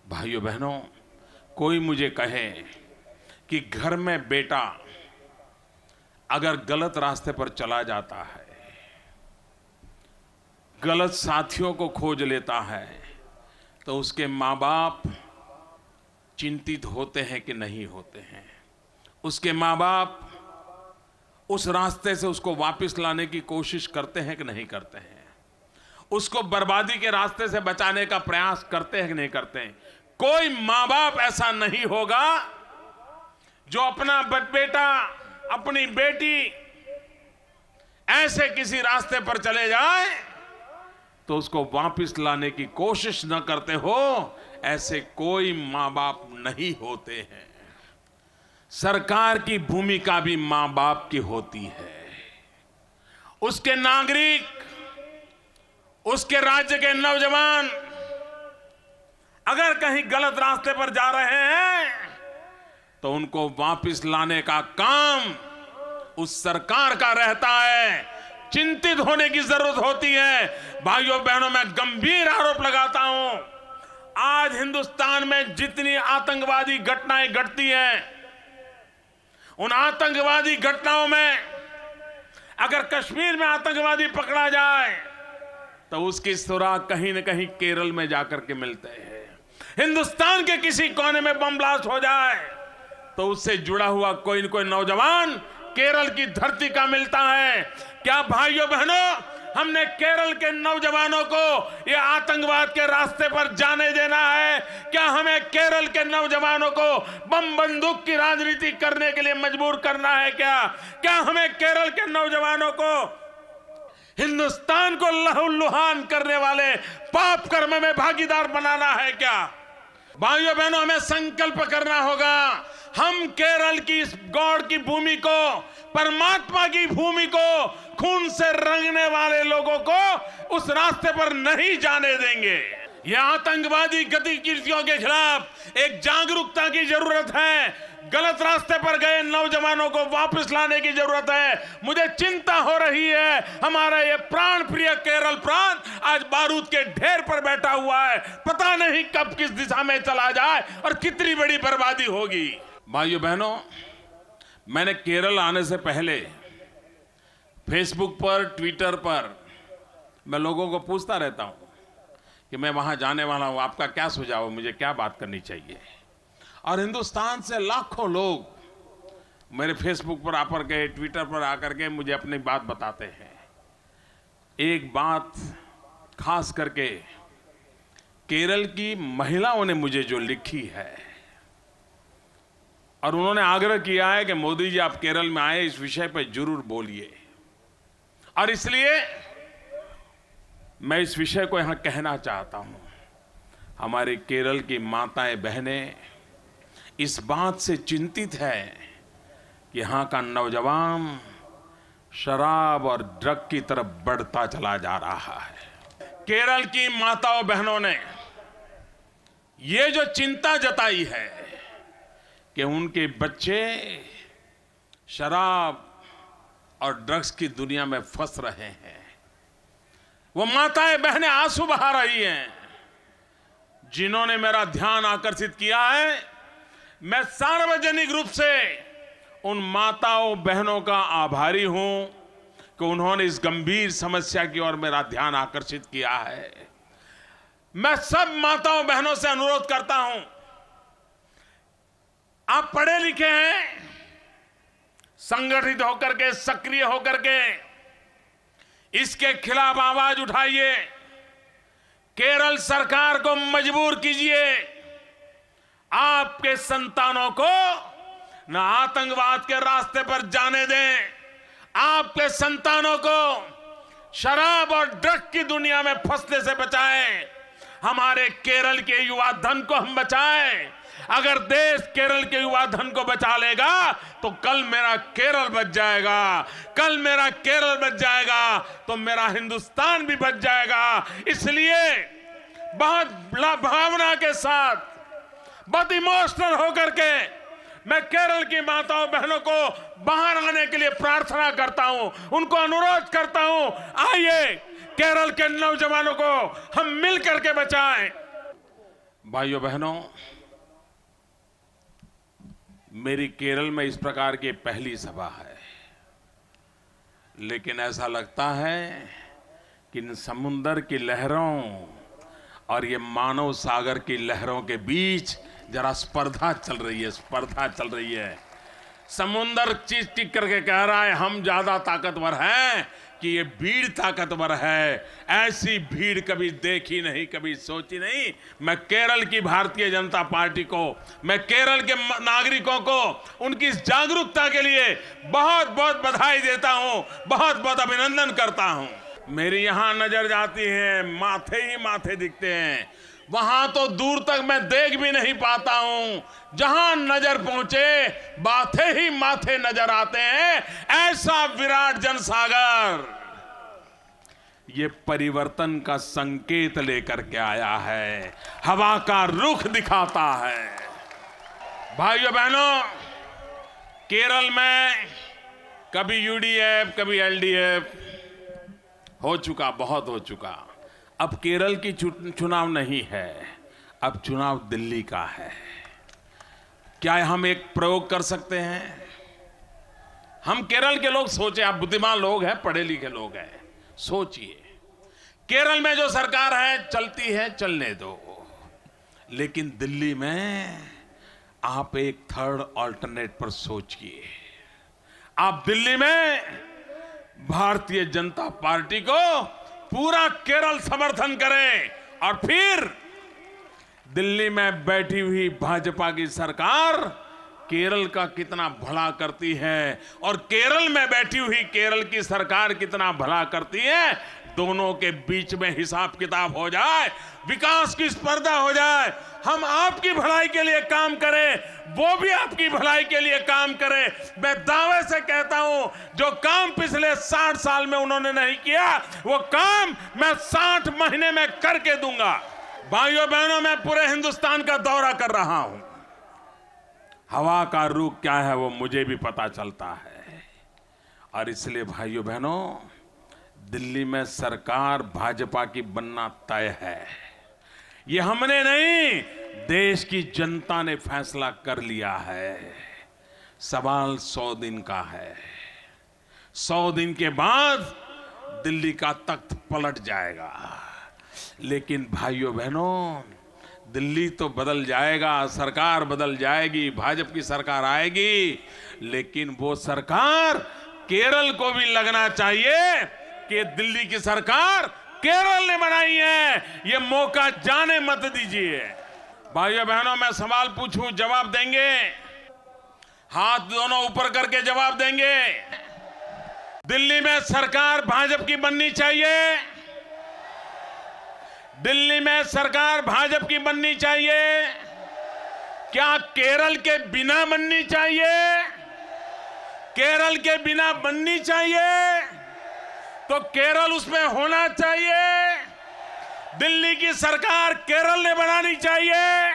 भाइयों बहनों, कोई मुझे कहे कि घर में बेटा अगर गलत रास्ते पर चला जाता है, गलत साथियों को खोज लेता है, तो उसके माँ बाप चिंतित होते हैं कि नहीं होते हैं? उसके माँ बाप उस रास्ते से उसको वापस लाने की कोशिश करते हैं कि नहीं करते हैं? उसको बर्बादी के रास्ते से बचाने का प्रयास करते हैं कि नहीं करते हैं? कोई माँ बाप ऐसा नहीं होगा जो अपना बेटा, अपनी बेटी ऐसे किसी रास्ते पर चले जाए तो उसको वापस लाने की कोशिश न करते हो। ऐसे कोई माँ बाप नहीं होते हैं। सरकार की भूमिका भी माँ बाप की होती है। उसके नागरिक, उसके राज्य के नौजवान अगर कहीं गलत रास्ते पर जा रहे हैं तो उनको वापस लाने का काम उस सरकार का रहता है। चिंतित होने की जरूरत होती है। भाइयों बहनों, मैं गंभीर आरोप लगाता हूं, आज हिंदुस्तान में जितनी आतंकवादी घटनाएं घटती हैं, उन आतंकवादी घटनाओं में अगर कश्मीर में आतंकवादी पकड़ा जाए तो उसकी सुराग कहीं न कहीं केरल में जाकर के मिलते हैं। हिंदुस्तान के किसी कोने में बम ब्लास्ट हो जाए तो उससे जुड़ा हुआ कोई न कोई नौजवान केरल की धरती का मिलता है। क्या भाइयों बहनों, हमने केरल के नौजवानों को ये आतंकवाद के रास्ते पर जाने देना है? क्या हमें केरल के नौजवानों को बम बंदूक की राजनीति करने के लिए मजबूर करना है? क्या हमें केरल के नौजवानों को हिंदुस्तान को लहूलुहान करने वाले पाप कर्म में भागीदार बनाना है? क्या भाइयों बहनों, हमें संकल्प करना होगा, हम केरल की इस गॉड की भूमि को, परमात्मा की भूमि को खून से रंगने वाले लोगों को उस रास्ते पर नहीं जाने देंगे। यह आतंकवादी गतिविधियों के खिलाफ एक जागरूकता की जरूरत है। गलत रास्ते पर गए नौजवानों को वापस लाने की जरूरत है। मुझे चिंता हो रही है, हमारा ये प्राण प्रिय केरल प्रांत आज बारूद के ढेर पर बैठा हुआ है। पता नहीं कब किस दिशा में चला जाए और कितनी बड़ी बर्बादी होगी। भाइयों बहनों, मैंने केरल आने से पहले फेसबुक पर, ट्विटर पर मैं लोगों को पूछता रहता हूं कि मैं वहां जाने वाला हूं, आपका क्या सुझाव है, मुझे क्या बात करनी चाहिए। और हिंदुस्तान से लाखों लोग मेरे फेसबुक पर आकर के, ट्विटर पर आकर के मुझे अपनी बात बताते हैं। एक बात खास करके केरल की महिलाओं ने मुझे जो लिखी है, और उन्होंने आग्रह किया है कि मोदी जी आप केरल में आए, इस विषय पर जरूर बोलिए। और इसलिए मैं इस विषय को यहां कहना चाहता हूं। हमारे केरल की माताएं बहनें इस बात से चिंतित है कि यहां का नौजवान शराब और ड्रग की तरफ बढ़ता चला जा रहा है। केरल की माताओं बहनों ने ये जो चिंता जताई है कि उनके बच्चे शराब और ड्रग्स की दुनिया में फंस रहे हैं, वो माताएं बहनें आंसू बहा रही हैं। जिन्होंने मेरा ध्यान आकर्षित किया है, मैं सार्वजनिक रूप से उन माताओं बहनों का आभारी हूं कि उन्होंने इस गंभीर समस्या की ओर मेरा ध्यान आकर्षित किया है। मैं सब माताओं बहनों से अनुरोध करता हूं, आप पढ़े लिखे हैं, संगठित होकर के, सक्रिय होकर के इसके खिलाफ आवाज उठाइए। केरल सरकार को मजबूर कीजिए, आपके संतानों को न आतंकवाद के रास्ते पर जाने दें, आपके संतानों को शराब और ड्रग की दुनिया में फंसने से बचाएं। हमारे केरल के युवा धन को हम बचाएं। अगर देश केरल के युवा धन को बचा लेगा तो कल मेरा केरल बच जाएगा, कल मेरा केरल बच जाएगा तो मेरा हिंदुस्तान भी बच जाएगा। इसलिए बहुत भावना के साथ, बहुत इमोशनल होकर के मैं केरल की माताओं बहनों को बाहर आने के लिए प्रार्थना करता हूं, उनको अनुरोध करता हूं, आइए केरल के नौजवानों को हम मिलकर के बचाएं। भाइयों बहनों, मेरी केरल में इस प्रकार की पहली सभा है, लेकिन ऐसा लगता है कि इन समुंदर की लहरों और ये मानव सागर की लहरों के बीच जरा स्पर्धा चल रही है। समुंदर चीज टिक करके कह रहा है हम ज्यादा ताकतवर हैं कि ये भीड़ ताकतवर है। ऐसी भीड़ कभी देखी नहीं, कभी सोची नहीं। मैं केरल की भारतीय जनता पार्टी को, मैं केरल के नागरिकों को उनकी इस जागरूकता के लिए बहुत बहुत बधाई देता हूं, बहुत बहुत अभिनंदन करता हूं। मेरी यहां नजर जाती है, माथे ही माथे दिखते हैं, वहां तो दूर तक मैं देख भी नहीं पाता हूं। जहां नजर पहुंचे माथे ही माथे नजर आते हैं। ऐसा विराट जनसागर ये परिवर्तन का संकेत लेकर के आया है, हवा का रुख दिखाता है। भाइयों बहनों, केरल में कभी यूडीएफ कभी एलडीएफ हो चुका, बहुत हो चुका। अब केरल की चुनाव नहीं है, अब चुनाव दिल्ली का है। क्या हम एक प्रयोग कर सकते हैं? हम केरल के लोग सोचे, आप बुद्धिमान लोग हैं, पढ़े लिखे लोग हैं, सोचिए केरल में जो सरकार है चलती है, चलने दो, लेकिन दिल्ली में आप एक थर्ड अल्टरनेट पर सोचिए। आप दिल्ली में भारतीय जनता पार्टी को पूरा केरल समर्थन करें और फिर दिल्ली में बैठी हुई भाजपा की सरकार केरल का कितना भला करती है और केरल में बैठी हुई केरल की सरकार कितना भला करती है, दोनों के बीच में हिसाब किताब हो जाए, विकास की स्पर्धा हो जाए, हम आपकी भलाई के लिए काम करें, वो भी आपकी भलाई के लिए काम करें। मैं दावे से कहता हूं, जो काम पिछले 60 साल में उन्होंने नहीं किया, वो काम मैं 60 महीने में करके दूंगा। भाइयों बहनों, मैं पूरे हिंदुस्तान का दौरा कर रहा हूं। हवा का रुख क्या है वो मुझे भी पता चलता है, और इसलिए भाइयों बहनों, दिल्ली में सरकार भाजपा की बनना तय है। ये हमने नहीं, देश की जनता ने फैसला कर लिया है। सवाल 100 दिन का है। 100 दिन के बाद दिल्ली का तख्त पलट जाएगा। लेकिन भाइयों बहनों, दिल्ली तो बदल जाएगा, सरकार बदल जाएगी, भाजपा की सरकार आएगी, लेकिन वो सरकार केरल को भी लगना चाहिए कि दिल्ली की सरकार केरल ने बनाई है। ये मौका जाने मत दीजिए। भाइयों बहनों, मैं सवाल पूछूं, जवाब देंगे? हाथ दोनों ऊपर करके जवाब देंगे। दिल्ली में सरकार भाजपा की बननी चाहिए। दिल्ली में सरकार भाजपा की बननी चाहिए। क्या केरल के बिना बननी चाहिए? केरल के बिना बननी चाहिए तो केरल उसमें होना चाहिए। दिल्ली की सरकार केरल ने बनानी चाहिए।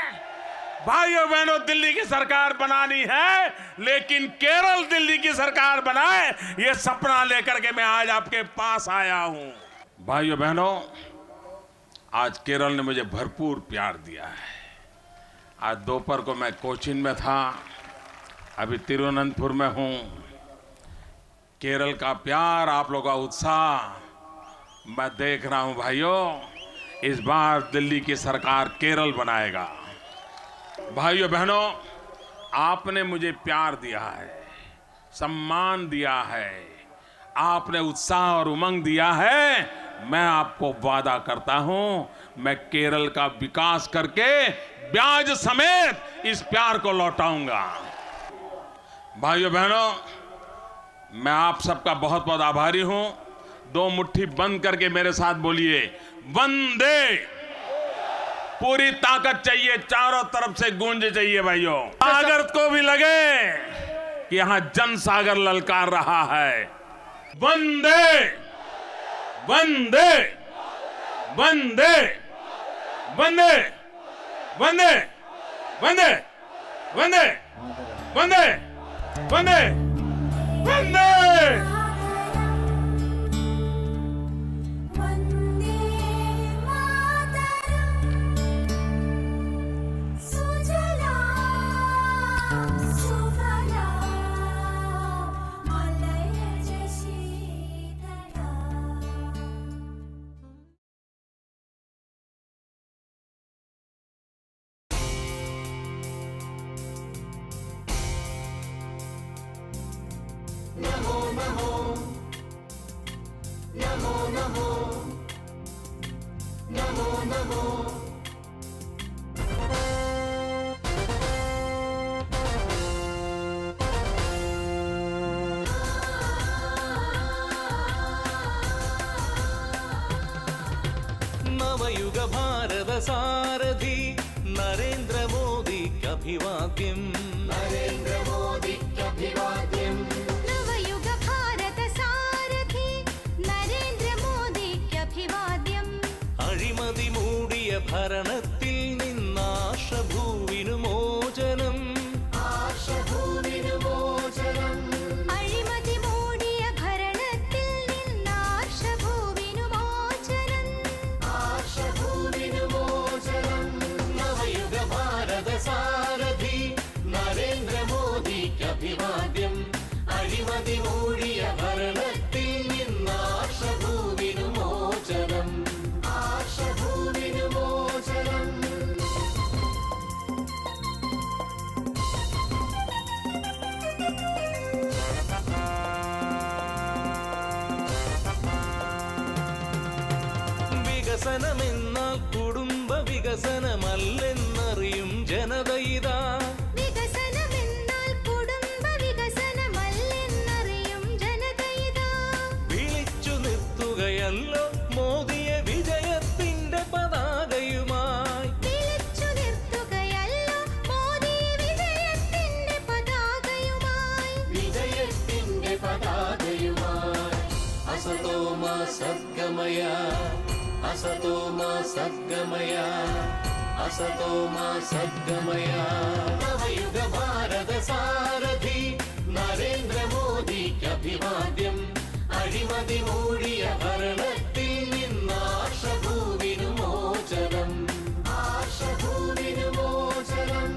भाइयों बहनों, दिल्ली की सरकार बनानी है, लेकिन केरल दिल्ली की सरकार बनाए, ये सपना लेकर के मैं आज आपके पास आया हूं। भाइयों बहनों, आज केरल ने मुझे भरपूर प्यार दिया है। आज दोपहर को मैं कोचीन में था, अभी तिरुवनंतपुर में हूं। केरल का प्यार, आप लोगों का उत्साह मैं देख रहा हूं। भाइयों, इस बार दिल्ली की सरकार केरल बनाएगा। भाइयों बहनों, आपने मुझे प्यार दिया है, सम्मान दिया है, आपने उत्साह और उमंग दिया है। मैं आपको वादा करता हूं, मैं केरल का विकास करके ब्याज समेत इस प्यार को लौटाऊंगा। भाइयों बहनों, मैं आप सबका बहुत बहुत आभारी हूं। 2 मुट्ठी बंद करके मेरे साथ बोलिए, वंदे। पूरी ताकत चाहिए, चारों तरफ से गूंज चाहिए। भाइयों, सागर को भी लगे कि यहां जन सागर ललकार रहा है। वंदे वंदे वंदे वंदे वंदे वंदे वंदे वंदे वंदे वंदे। नमो नमो नमो नमो नमो नमो। नवयुग भारत सारथी नरेंद्र मोदी अभिवाद्यम्। नरेंद्र मोदी अभिवाद्यम्। नवयुग भारत सारथी नरेंद्र मोदी अभिवाद्यम्। അഴിമതി മൂടിയ ഭരണത്തിൽ നിന്നാശഭൂവിനു മോചനം. ആശഭൂവിനു മോചനം. അഴിമതി മൂടിയ ഭരണത്തിൽ നിന്നാശഭൂവിനു മോചനം. ആശഭൂവിനു മോചനം. നവയുഗ ഭാരത സാരഥി നരേന്ദ്ര മോദിക്ക് അഭിവാദ്യം. അഴിമതി വികസനമെന്നാൽ കുടുംബ വികസനമല്ലെന്നറിയും ജനതയിതാ. വികസനമെന്നാൽ കുടുംബ വികസനമല്ലെന്നറിയും ജനതയിതാ. വിളിച്ചു നിർത്തുകയല്ലോ മോദിയെ വിജയത്തിന്റെ പതാകയുമായി. വിളിച്ചു നിർത്തുകയല്ലോ മോദിയെ വിജയത്തിന്റെ പതാകയുമായി. വിജയത്തിന്റെ പതാകയുമായി. അസതോ മാ സദ്ഗമയ, അസതോ മാ സദ്ഗമയ, അസതോ മാ സദ്ഗമയ. നവയുഗ ഭാരത സാരഥി നരേന്ദ്ര മോദിക്ക് അഭിവാദ്യം. അഴിമതി മൂടിയ ഭരണത്തിൽ നിന്നാശഭൂവിനു മോചനം, ആശഭൂവിനു മോചനം.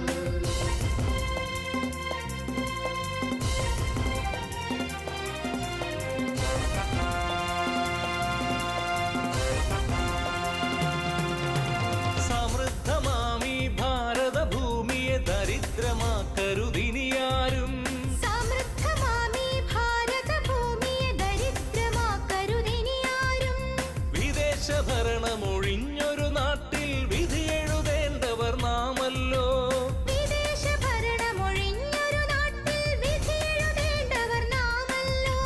സമൃദ്ധമാമി ഭാരതഭൂമിയെ ദരിദ്രമാക്കരുതിനിയാരും. സമൃദ്ധമാമീ ഭാരതഭൂമിയെ ദരിദ്രമാക്കരുതിനിയാരും. വിദേശ ഭരണമൊഴിഞ്ഞൊരു നാട്ടിൽ വിധിയെഴുതേണ്ടവർ നാമല്ലോ. വിദേശ ഭരണമൊഴിഞ്ഞൊരു നാട്ടിൽ വിധിയെഴുതേണ്ടവർ നാമല്ലോ.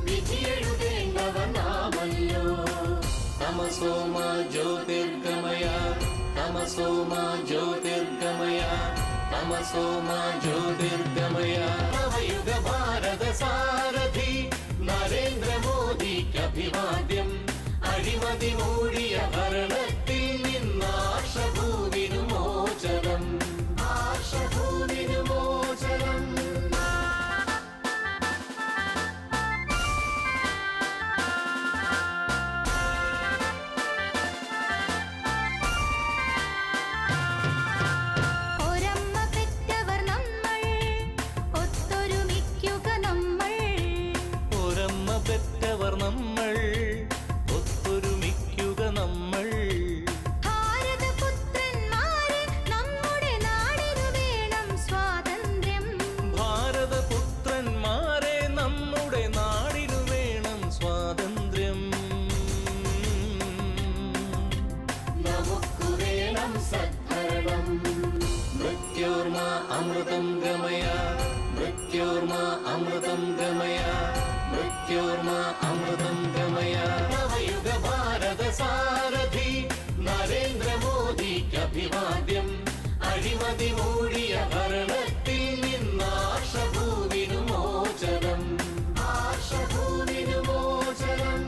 വിധിയെഴുതേണ്ടവർ നാമല്ലോ. തമസോ മാ ജ്യോതിർഗമയ, തമസോ മാ ജ്യോതിർഗമയ, തമസോ മാ ജ്യോതിർഗമയ. നവയുഗ ഭാരത സാരഥി നരേന്ദ്ര മോദിക്ക് അഭിവാദ്യം. അഴിമതി മൂടിയ ഭരണത്തിൽ നിന്നാശഭൂവിനു മോചനം, ആശഭൂവിനു മോചനം. ഒരമ്മ പെറ്റവർ നമ്മൾ, ഒത്തൊരുമിക്കുക നമ്മൾ. ഒരമ്മ പെറ്റവർ നമ്മൾ, ഒത്തൊരുമിക്കുക നമ്മൾ. ഭാരതപുത്രന്മാരെ നമ്മുടെ നാടിനു വേണം സ്വാതന്ത്ര്യം. ഭാരതപുത്രന്മാരെ നമ്മുടെ നാടിനു വേണം സ്വാതന്ത്ര്യം. നമുക്കു വേണം സദ്ഭരണം. മൃത്യോർമാ അമൃതം ഗമയ, മൃത്യോർമാ അമൃതം ഗമയ, മൃത്യോർമാ അമൃതം ഗമയ. നവയുഗ ഭാരത സാരഥി നരേന്ദ്ര മോദിക്ക് അഭിവാദ്യം. അഴിമതി മൂടിയ ഭരണത്തിൽ നിന്നാശഭൂവിനു മോചനം, ആശഭൂവിനു മോചനം.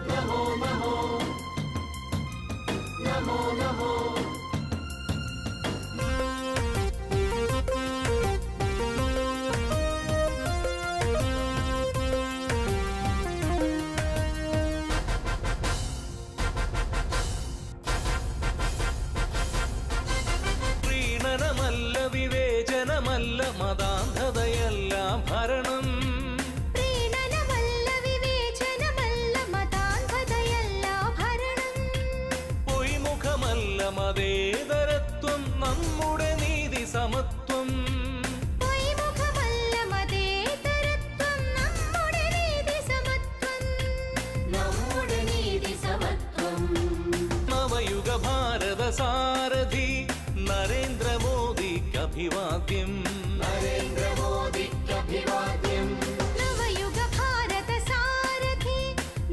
നമോ നമോ, നമോ നമോ. പ്രീണനമല്ല വിവേചനമല്ല മതാന്ധതയല്ല ഭരണം. പ്രീണനമല്ല വിവേചനമല്ല മതാന്ധതയല്ല ഭരണം. പൊയ്മുഖമല്ല മതേതരത്വം നമ്മുടെ നീതി സമത്വം. പൊയ്മുഖമല്ല മതേതരത്വം നമ്മുടെ നീതി സമത്വം. നമ്മുടെ നീതി സമത്വം. നവയുഗ ഭാരത സാരഥി നരേന്ദ്ര മോദിക്ക് അഭിവാദ്യം. നരേന്ദ്ര മോദിക്ക് അഭിവാദ്യം. നവയുഗ ഭാരത സാരഥി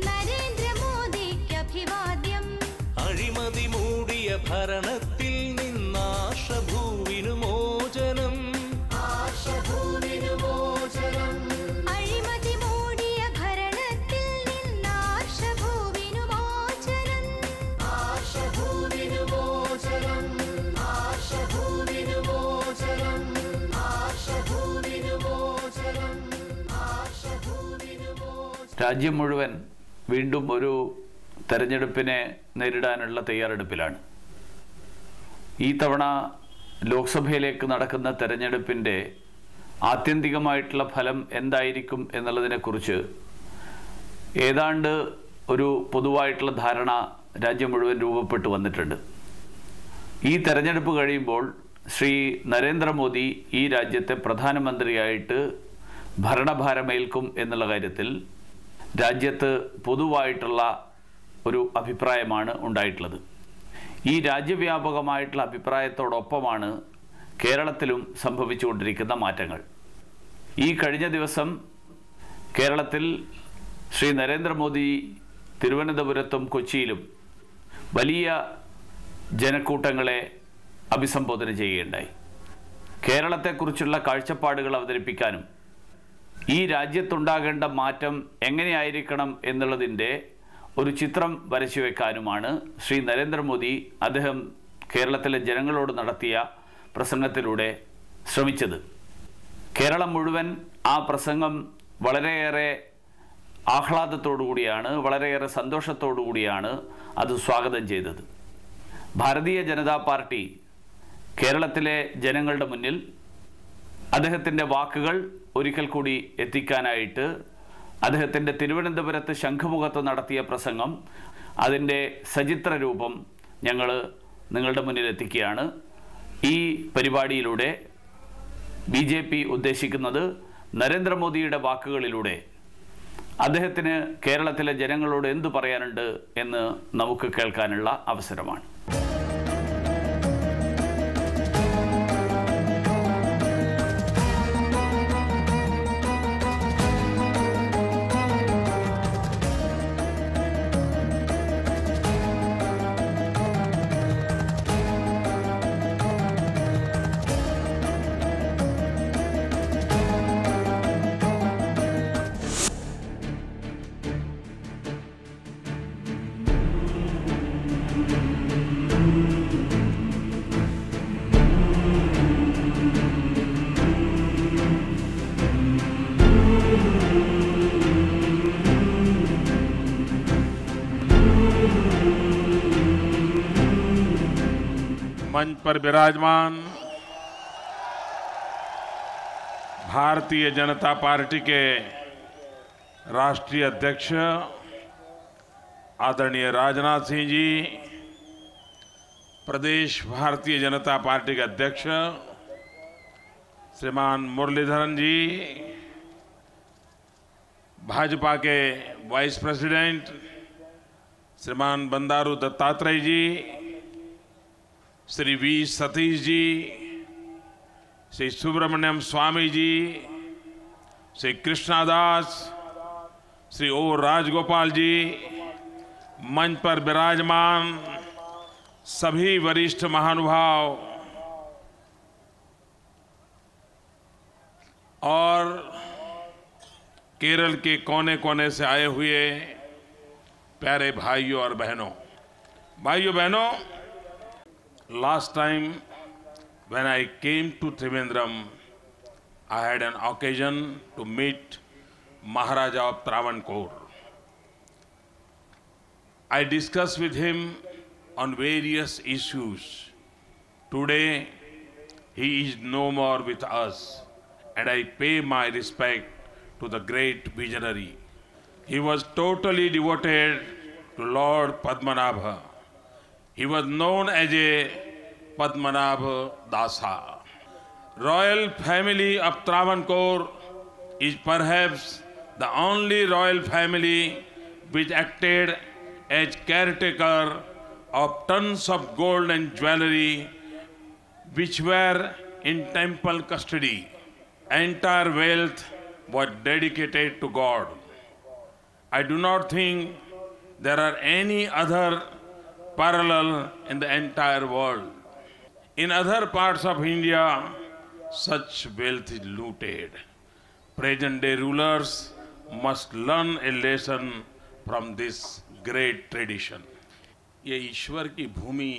നരേന്ദ്ര മോദിക്ക് അഭിവാദ്യം. അഴിമതി മൂടിയ ഭരണത്തിൽ നിന്നാശഭൂവിനു മോചനം. ആശഭൂവിനു മോചനം. അഴിമതി മൂടിയ ഭരണത്തിൽ നിന്നാശഭൂവിനു മോചനം. ആശഭൂവിനു മോചനം, ആശഭൂവിനു മോചനം, ആശഭൂവിനു മോചനം, ആശഭൂവിനു മോചനം. രാജ്യം മുഴുവൻ വീണ്ടും ഒരു തെരഞ്ഞെടുപ്പിനെ നേരിടാനുള്ള തയ്യാറെടുപ്പിലാണ്. ഈ തവണ ലോക്സഭയിലേക്ക് നടക്കുന്ന തെരഞ്ഞെടുപ്പിൻ്റെ ആത്യന്തികമായിട്ടുള്ള ഫലം എന്തായിരിക്കും എന്നുള്ളതിനെക്കുറിച്ച് ഏതാണ്ട് ഒരു പൊതുവായിട്ടുള്ള ധാരണ രാജ്യം മുഴുവൻ രൂപപ്പെട്ടു വന്നിട്ടുണ്ട്. ഈ തെരഞ്ഞെടുപ്പ് കഴിയുമ്പോൾ ശ്രീ നരേന്ദ്രമോദി ഈ രാജ്യത്തെ പ്രധാനമന്ത്രിയായിട്ട് ഭരണഭാരമേൽക്കും എന്നുള്ള കാര്യത്തിൽ രാജ്യത്ത് പൊതുവായിട്ടുള്ള ഒരു അഭിപ്രായമാണ് ഉണ്ടായിട്ടുള്ളത്. ഈ രാജ്യവ്യാപകമായിട്ടുള്ള അഭിപ്രായത്തോടൊപ്പമാണ് കേരളത്തിലും സംഭവിച്ചുകൊണ്ടിരിക്കുന്ന മാറ്റങ്ങൾ. ഈ കഴിഞ്ഞ ദിവസം കേരളത്തിൽ ശ്രീ നരേന്ദ്രമോദി തിരുവനന്തപുരത്തും കൊച്ചിയിലും വലിയ ജനക്കൂട്ടങ്ങളെ അഭിസംബോധന ചെയ്യുകയുണ്ടായി. കേരളത്തെക്കുറിച്ചുള്ള കാഴ്ചപ്പാടുകൾ അവതരിപ്പിക്കാനും ഈ രാജ്യത്തുണ്ടാകേണ്ട മാറ്റം എങ്ങനെയായിരിക്കണം എന്നുള്ളതിൻ്റെ ഒരു ചിത്രം വരച്ചു വെക്കാനുമാണ് ശ്രീ നരേന്ദ്രമോദി അദ്ദേഹം കേരളത്തിലെ ജനങ്ങളോട് നടത്തിയ പ്രസംഗത്തിലൂടെ ശ്രമിച്ചത്. കേരളം മുഴുവൻ ആ പ്രസംഗം വളരെയേറെ ആഹ്ലാദത്തോടു കൂടിയാണ്, വളരെയേറെ സന്തോഷത്തോടു കൂടിയാണ് അത് സ്വാഗതം ചെയ്തത്. ഭാരതീയ ജനതാ പാർട്ടി കേരളത്തിലെ ജനങ്ങളുടെ മുന്നിൽ അദ്ദേഹത്തിൻ്റെ വാക്കുകൾ ഒരിക്കൽ കൂടി എത്തിക്കാനായിട്ട് അദ്ദേഹത്തിൻ്റെ തിരുവനന്തപുരത്ത് ശംഖുമുഖത്ത് നടത്തിയ പ്രസംഗം, അതിൻ്റെ സചിത്ര രൂപം ഞങ്ങൾ നിങ്ങളുടെ മുന്നിൽ എത്തിക്കുകയാണ്. ഈ പരിപാടിയിലൂടെ BJP ഉദ്ദേശിക്കുന്നത് നരേന്ദ്രമോദിയുടെ വാക്കുകളിലൂടെ അദ്ദേഹത്തിന് കേരളത്തിലെ ജനങ്ങളോട് എന്തു പറയാനുണ്ട് എന്ന് നമുക്ക് കേൾക്കാനുള്ള അവസരമാണ്. मंच पर विराजमान भारतीय जनता पार्टी के राष्ट्रीय अध्यक्ष आदरणीय राजनाथ सिंह जी, प्रदेश भारतीय जनता पार्टी के अध्यक्ष श्रीमान मुरलीधरन जी, भाजपा के वाइस प्रेसिडेंट श्रीमान बंडारू दत्तात्रेय जी, श्री वी सतीश जी, श्री सुब्रमण्यम स्वामी जी, श्री कृष्णादास, श्री ओ राजगोपाल जी, मंच पर विराजमान सभी वरिष्ठ महानुभाव और केरल के कोने कोने से आए हुए प्यारे भाइयों और बहनों, last time when I came to Trivandrum, I had an occasion to meet Maharaja of Travancore. I discussed with him on various issues. Today, he is no more with us, and I pay my respect to the great visionary. He was totally devoted to Lord Padmanabha. He was known as a Padmanabha Dasa. Royal family of Travancore is perhaps the only royal family which acted as caretaker of tons of gold and jewelry which were in temple custody. Entire wealth was dedicated to God. I do not think there are any other parallel in the entire world. In other parts of India, such wealth is looted. Present-day rulers must learn a lesson from this great tradition. ये ईश्वर की भूमि,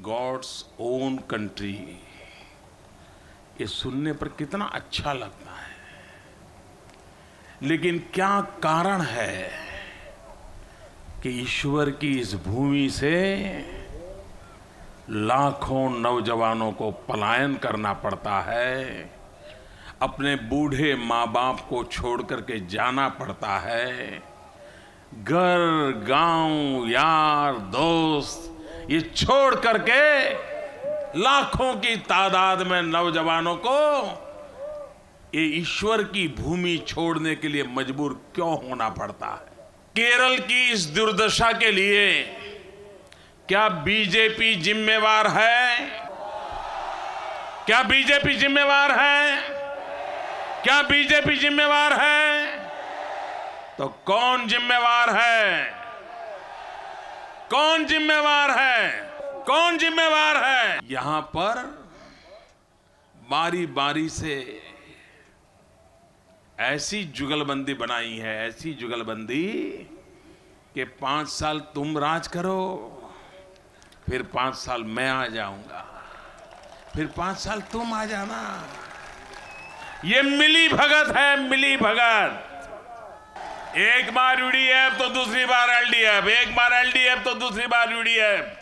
God's own country, ये सुनने पर कितना अच्छा लगता है, लेकिन क्या कारण है कि ईश्वर की इस भूमि से लाखों नौजवानों को पलायन करना पड़ता है, अपने बूढ़े माँ बाप को छोड़ करके जाना पड़ता है, घर गांव यार दोस्त ये छोड़ करके लाखों की तादाद में नौजवानों को ये ईश्वर की भूमि छोड़ने के लिए मजबूर क्यों होना पड़ता है? केरल की इस दुर्दशा के लिए क्या बीजेपी जिम्मेवार है? क्या बीजेपी जिम्मेवार है? क्या बीजेपी जिम्मेवार है? तो कौन जिम्मेवार है? कौन जिम्मेवार है? कौन जिम्मेवार है? यहां पर बारी बारी से ऐसी जुगलबंदी बनाई है, ऐसी जुगलबंदी कि 5 साल तुम राज करो, फिर 5 साल मैं आ जाऊंगा, फिर 5 साल तुम आ जाना। ये मिली भगत है, मिली भगत। एक बार यूडीएफ तो दूसरी बार एलडीएफ, एक बार एलडीएफ तो दूसरी बार यूडीएफ।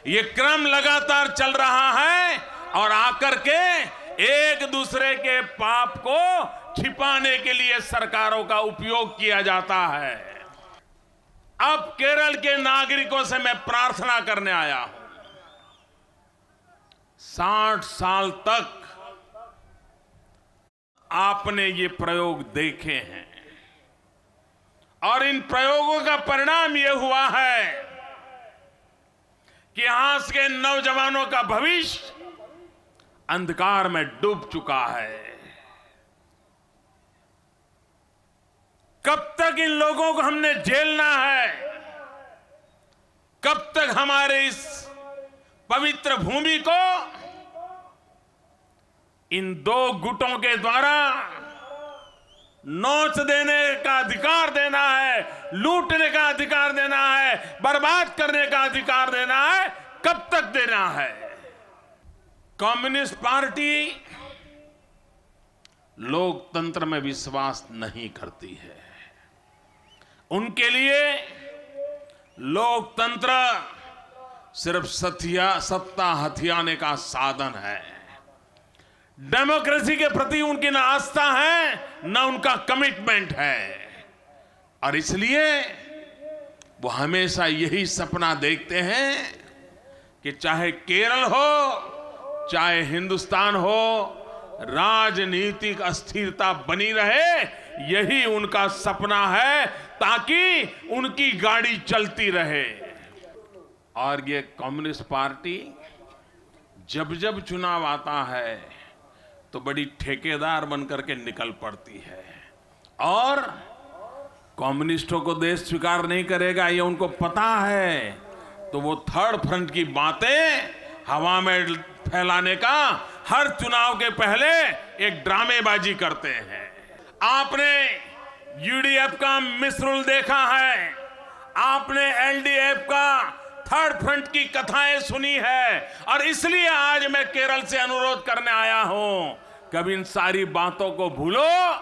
ये क्रम लगातार चल रहा है और आकर के एक दूसरे के पाप को छिपाने के लिए सरकारों का उपयोग किया जाता है। अब केरल के नागरिकों से मैं प्रार्थना करने आया हूं। 60 साल तक आपने ये प्रयोग देखे हैं और इन प्रयोगों का परिणाम यह हुआ है कि यहां के नौजवानों का भविष्य अंधकार में डूब चुका है। कब तक इन लोगों को हमने झेलना है? कब तक हमारे इस पवित्र भूमि को इन 2 गुटों के द्वारा नोच देने का अधिकार देना है, लूटने का अधिकार देना है, बर्बाद करने का अधिकार देना है? कब तक देना है? कम्युनिस्ट पार्टी लोकतंत्र में विश्वास नहीं करती है। उनके लिए लोकतंत्र सिर्फ सत्ता हथियाने का साधन है। डेमोक्रेसी के प्रति उनकी न आस्था है, न उनका कमिटमेंट है। और इसलिए वो हमेशा यही सपना देखते हैं कि चाहे केरल हो, चाहे हिंदुस्तान हो, राजनीतिक अस्थिरता बनी रहे, यही उनका सपना है, ताकि उनकी गाड़ी चलती रहे। और ये कम्युनिस्ट पार्टी जब जब चुनाव आता है तो बड़ी ठेकेदार बनकर के निकल पड़ती है और कम्युनिस्टों को देश स्वीकार नहीं करेगा, ये उनको पता है। तो वो थर्ड फ्रंट की बातें हवा में फैलाने का हर चुनाव के पहले एक ड्रामेबाजी करते हैं। आपने यूडीएफ का मिसरूल देखा है, आपने एलडीएफ का थर्ड फ्रंट की कथाएं सुनी है, और इसलिए आज मैं केरल से अनुरोध करने आया हूं, कभी इन सारी बातों को भूलो,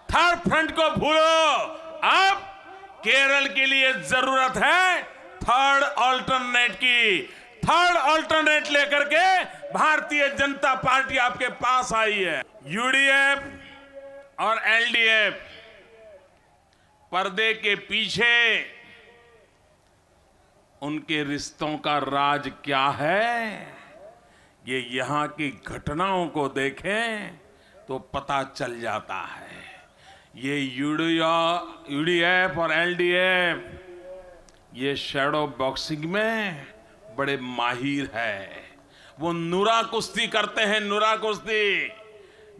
थर्ड फ्रंट को भूलो। अब केरल के लिए जरूरत है थर्ड अल्टरनेट की। थर्ड अल्टरनेट लेकर के भारतीय जनता पार्टी आपके पास आई है। यूडीएफ और एलडीएफ पर्दे के पीछे उनके रिश्तों का राज क्या है, ये यहां की घटनाओं को देखें तो पता चल जाता है। ये यूडीएफ और एलडीएफ ये शैडो बॉक्सिंग में बड़े माहिर है। वो नुरा कुश्ती करते हैं, नुरा कुश्ती।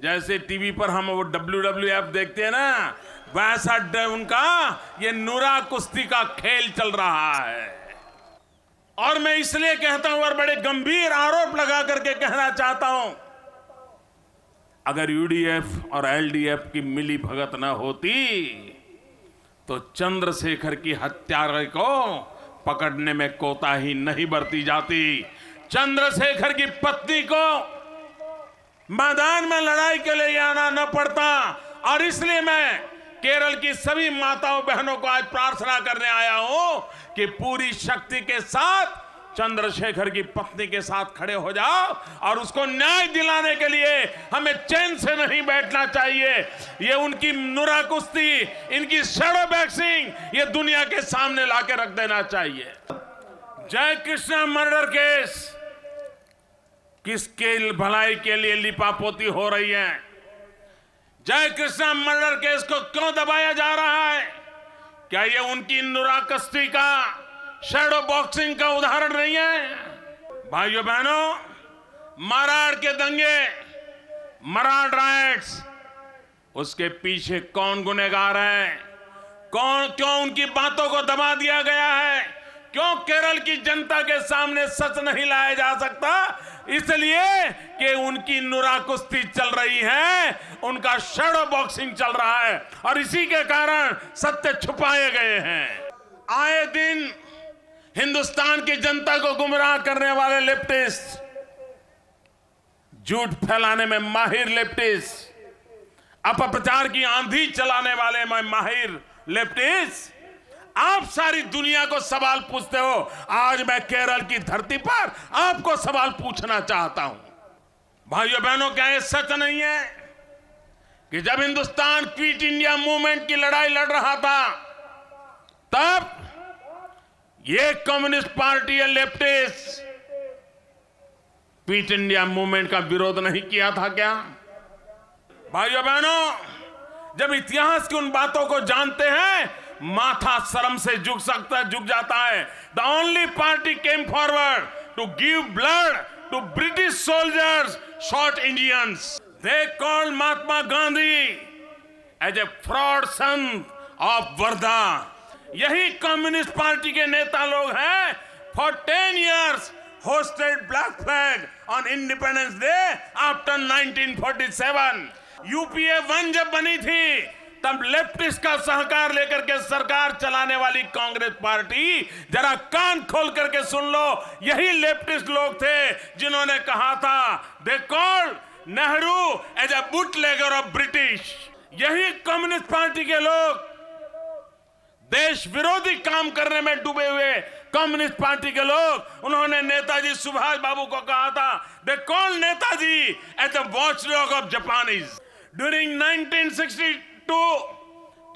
जैसे टीवी पर हम वो WWF देखते हैं ना, वैसा उनका ये नुरा कुश्ती का खेल चल रहा है। और मैं इसलिए कहता हूं और बड़े गंभीर आरोप लगा करके कहना चाहता हूं, अगर यूडीएफ और एलडीएफ की मिली भगत न होती तो चंद्रशेखर की हत्या को पकड़ने में कोताही नहीं बरती जाती। चंद्रशेखर की पत्नी को मैदान में लड़ाई के लिए आना न पड़ता। और इसलिए मैं केरल की सभी माताओं बहनों को आज प्रार्थना करने आया हूं कि पूरी शक्ति के साथ चंद्रशेखर की पत्नी के साथ खड़े हो जाओ और उसको न्याय दिलाने के लिए हमें चैन से नहीं बैठना चाहिए। ये उनकी नुरा कुश्ती, इनकी शैडो बॉक्सिंग, ये दुनिया के सामने लाके रख देना चाहिए। जय कृष्णा मर्डर केस किसके भलाई के लिए लिपापोती हो रही है? जय कृष्णा मर्डर केस को क्यों दबाया जा रहा है? क्या ये उनकी नुराकस्ती का, शैडो बॉक्सिंग का उदाहरण नहीं है? भाइयों बहनों, माराड़ के दंगे, मराठ राइट्स, उसके पीछे कौन गुनहगार है? क्यों उनकी बातों को दबा दिया गया है? क्यों केरल की जनता के सामने सच नहीं लाया जा सकता? इसलिए कि उनकी नुराकुस्ती चल रही है, उनका शैडो बॉक्सिंग चल रहा है और इसी के कारण सत्य छुपाए गए हैं। आए दिन हिंदुस्तान की जनता को गुमराह करने वाले लेफ्टिस्ट, झूठ फैलाने में माहिर लेफ्टिस्ट, अपप्रचार की आंधी चलाने वाले माहिर लेफ्टिस्ट, आप सारी दुनिया को सवाल पूछते हो। आज मैं केरल की धरती पर आपको सवाल पूछना चाहता हूं। भाइयों बहनों, क्या ये सच नहीं है कि जब हिंदुस्तान क्विट इंडिया मूवमेंट की लड़ाई लड़ रहा था, तब ये कम्युनिस्ट पार्टी या लेफ्टिस्ट क्विट इंडिया मूवमेंट का विरोध नहीं किया था क्या? भाइयों बहनों, जब इतिहास की उन बातों को जानते हैं, माथा शर्म से झुक जाता है। The only party came forward to give blood to British soldiers shot Indians. They called Mahatma Gandhi as a fraud son of Wardha. यही कम्युनिस्ट पार्टी के नेता लोग हैं। For 10 years hosted black flag on Independence Day after 1947। UPA 1 जब बनी थी, तब leftist का सहकार लेकर के सरकार चलाने वाली कांग्रेस पार्टी, जरा कान खोल करके सुन लो, यही लेफ्टिस्ट लोग थे जिन्होंने कहा था they called Nehru as a bootlegger of British. यही कम्युनिस्ट पार्टी के लोग, देश विरोधी काम करने में डूबे हुए कम्युनिस्ट पार्टी के लोग, उन्होंने नेताजी सुभाष बाबू को कहा था they called Netaji as a watchdog of Japanese. During 1962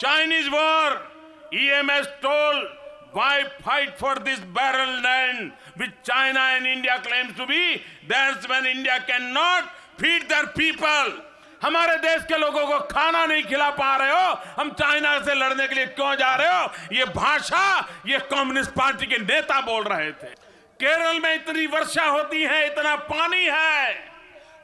Chinese war, EMS told, why fight for this barren land which China and India claims to be? That's when India cannot feed their people. हमारे देश के लोगों को खाना नहीं खिला पा रहे हो, हम चाइना से लड़ने के लिए क्यों जा रहे हो? ये भाषा ये कम्युनिस्ट पार्टी के नेता बोल रहे थे। केरल में इतनी वर्षा होती है, इतना पानी है,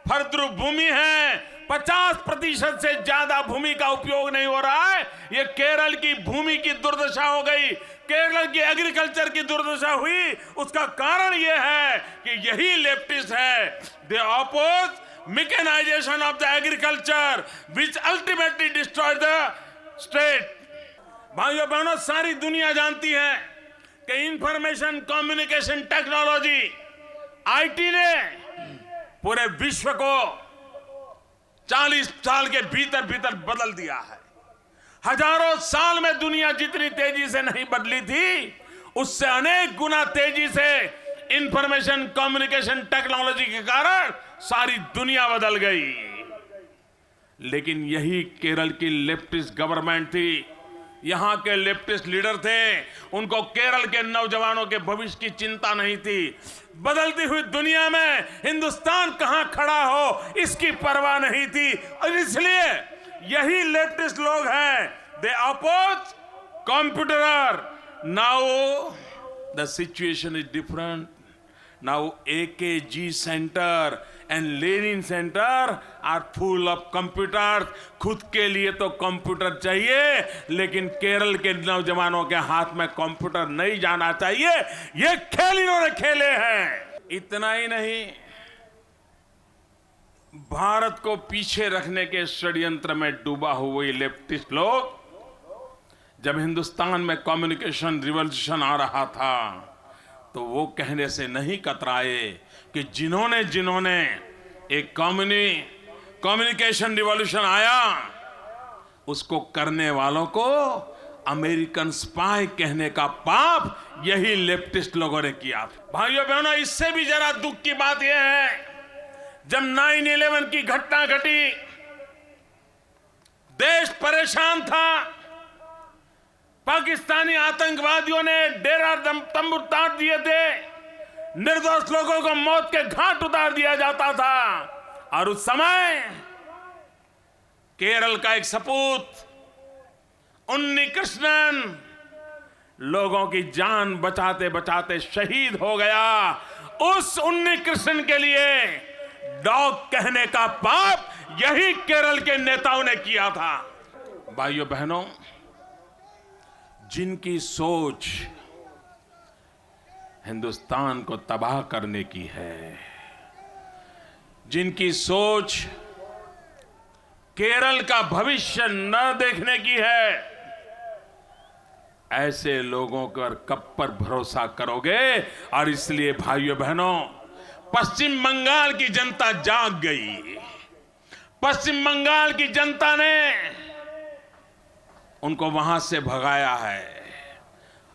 फलद्रुप भूमि है, 50% से ज्यादा भूमि का उपयोग नहीं हो रहा है। ये केरल की भूमि की दुर्दशा हो गई, केरल की एग्रीकल्चर की दुर्दशा हुई। उसका कारण ये है कि यही लेफ्टिस्ट है। They oppose mechanisation of the agriculture which ultimately destroy the state. भाइयों बहनों, सारी दुनिया जानती है कि इंफॉर्मेशन कम्युनिकेशन टेक्नोलॉजी, आईटी ने पूरे विश्व को 40 साल के भीतर भीतर बदल दिया है। हजारों साल में दुनिया जितनी तेजी से नहीं बदली थी, उससे अनेक गुना तेजी से इंफॉर्मेशन कम्युनिकेशन टेक्नोलॉजी के कारण सारी दुनिया बदल गई। लेकिन यही केरल की लेफ्टिस्ट गवर्नमेंट थी, यहां के लेफ्टिस्ट लीडर थे, उनको केरल के नौजवानों के भविष्य की चिंता नहीं थी। बदलती हुई दुनिया में हिंदुस्तान कहां खड़ा हो इसकी परवाह नहीं थी, और इसलिए यही लेफ्टिस्ट लोग हैं। They oppose computer. Now the situation is different. Now AKG centre and Lenin centre are full of computers. खुद के लिए तो कंप्यूटर चाहिए, लेकिन केरल के नौजवानों के हाथ में कंप्यूटर नहीं जाना चाहिए। ये खेल इन्होंने खेले हैं। इतना ही नहीं, भारत को पीछे रखने के षड्यंत्र में डूबा हुए लेफ्टिस्ट लोग, जब हिंदुस्तान में कम्युनिकेशन रिवॉल्यूशन आ रहा था, तो वो कहने से नहीं कतराए कि जिन्होंने एक कम्युनिकेशन रिवॉल्यूशन आया, उसको करने वालों को अमेरिकन स्पाई कहने का पाप यही लेफ्टिस्ट लोगों ने किया। भाइयों बहनों, इससे भी जरा दुख की बात यह है, जब 9/11 की घटना घटी, देश परेशान था। पाकिस्तानी आतंकवादियों ने डेरा तंबू ताड़ दिए थे, निर्दोष लोगों को मौत के घाट उतार दिया जाता था। और उस समय केरल का एक सपूत उन्नी कृष्णन लोगों की जान बचाते बचाते शहीद हो गया। उस उन्नी कृष्णन के लिए डॉग कहने का पाप यही केरल के नेताओं ने किया था। भाइयों बहनों, जिनकी सोच हिंदुस्तान को तबाह करने की है, जिनकी सोच केरल का भविष्य न देखने की है, ऐसे लोगों पर कब पर भरोसा करोगे। और इसलिए भाइयों बहनों, पश्चिम बंगाल की जनता जाग गई। पश्चिम बंगाल की जनता ने उनको वहां से भगाया है।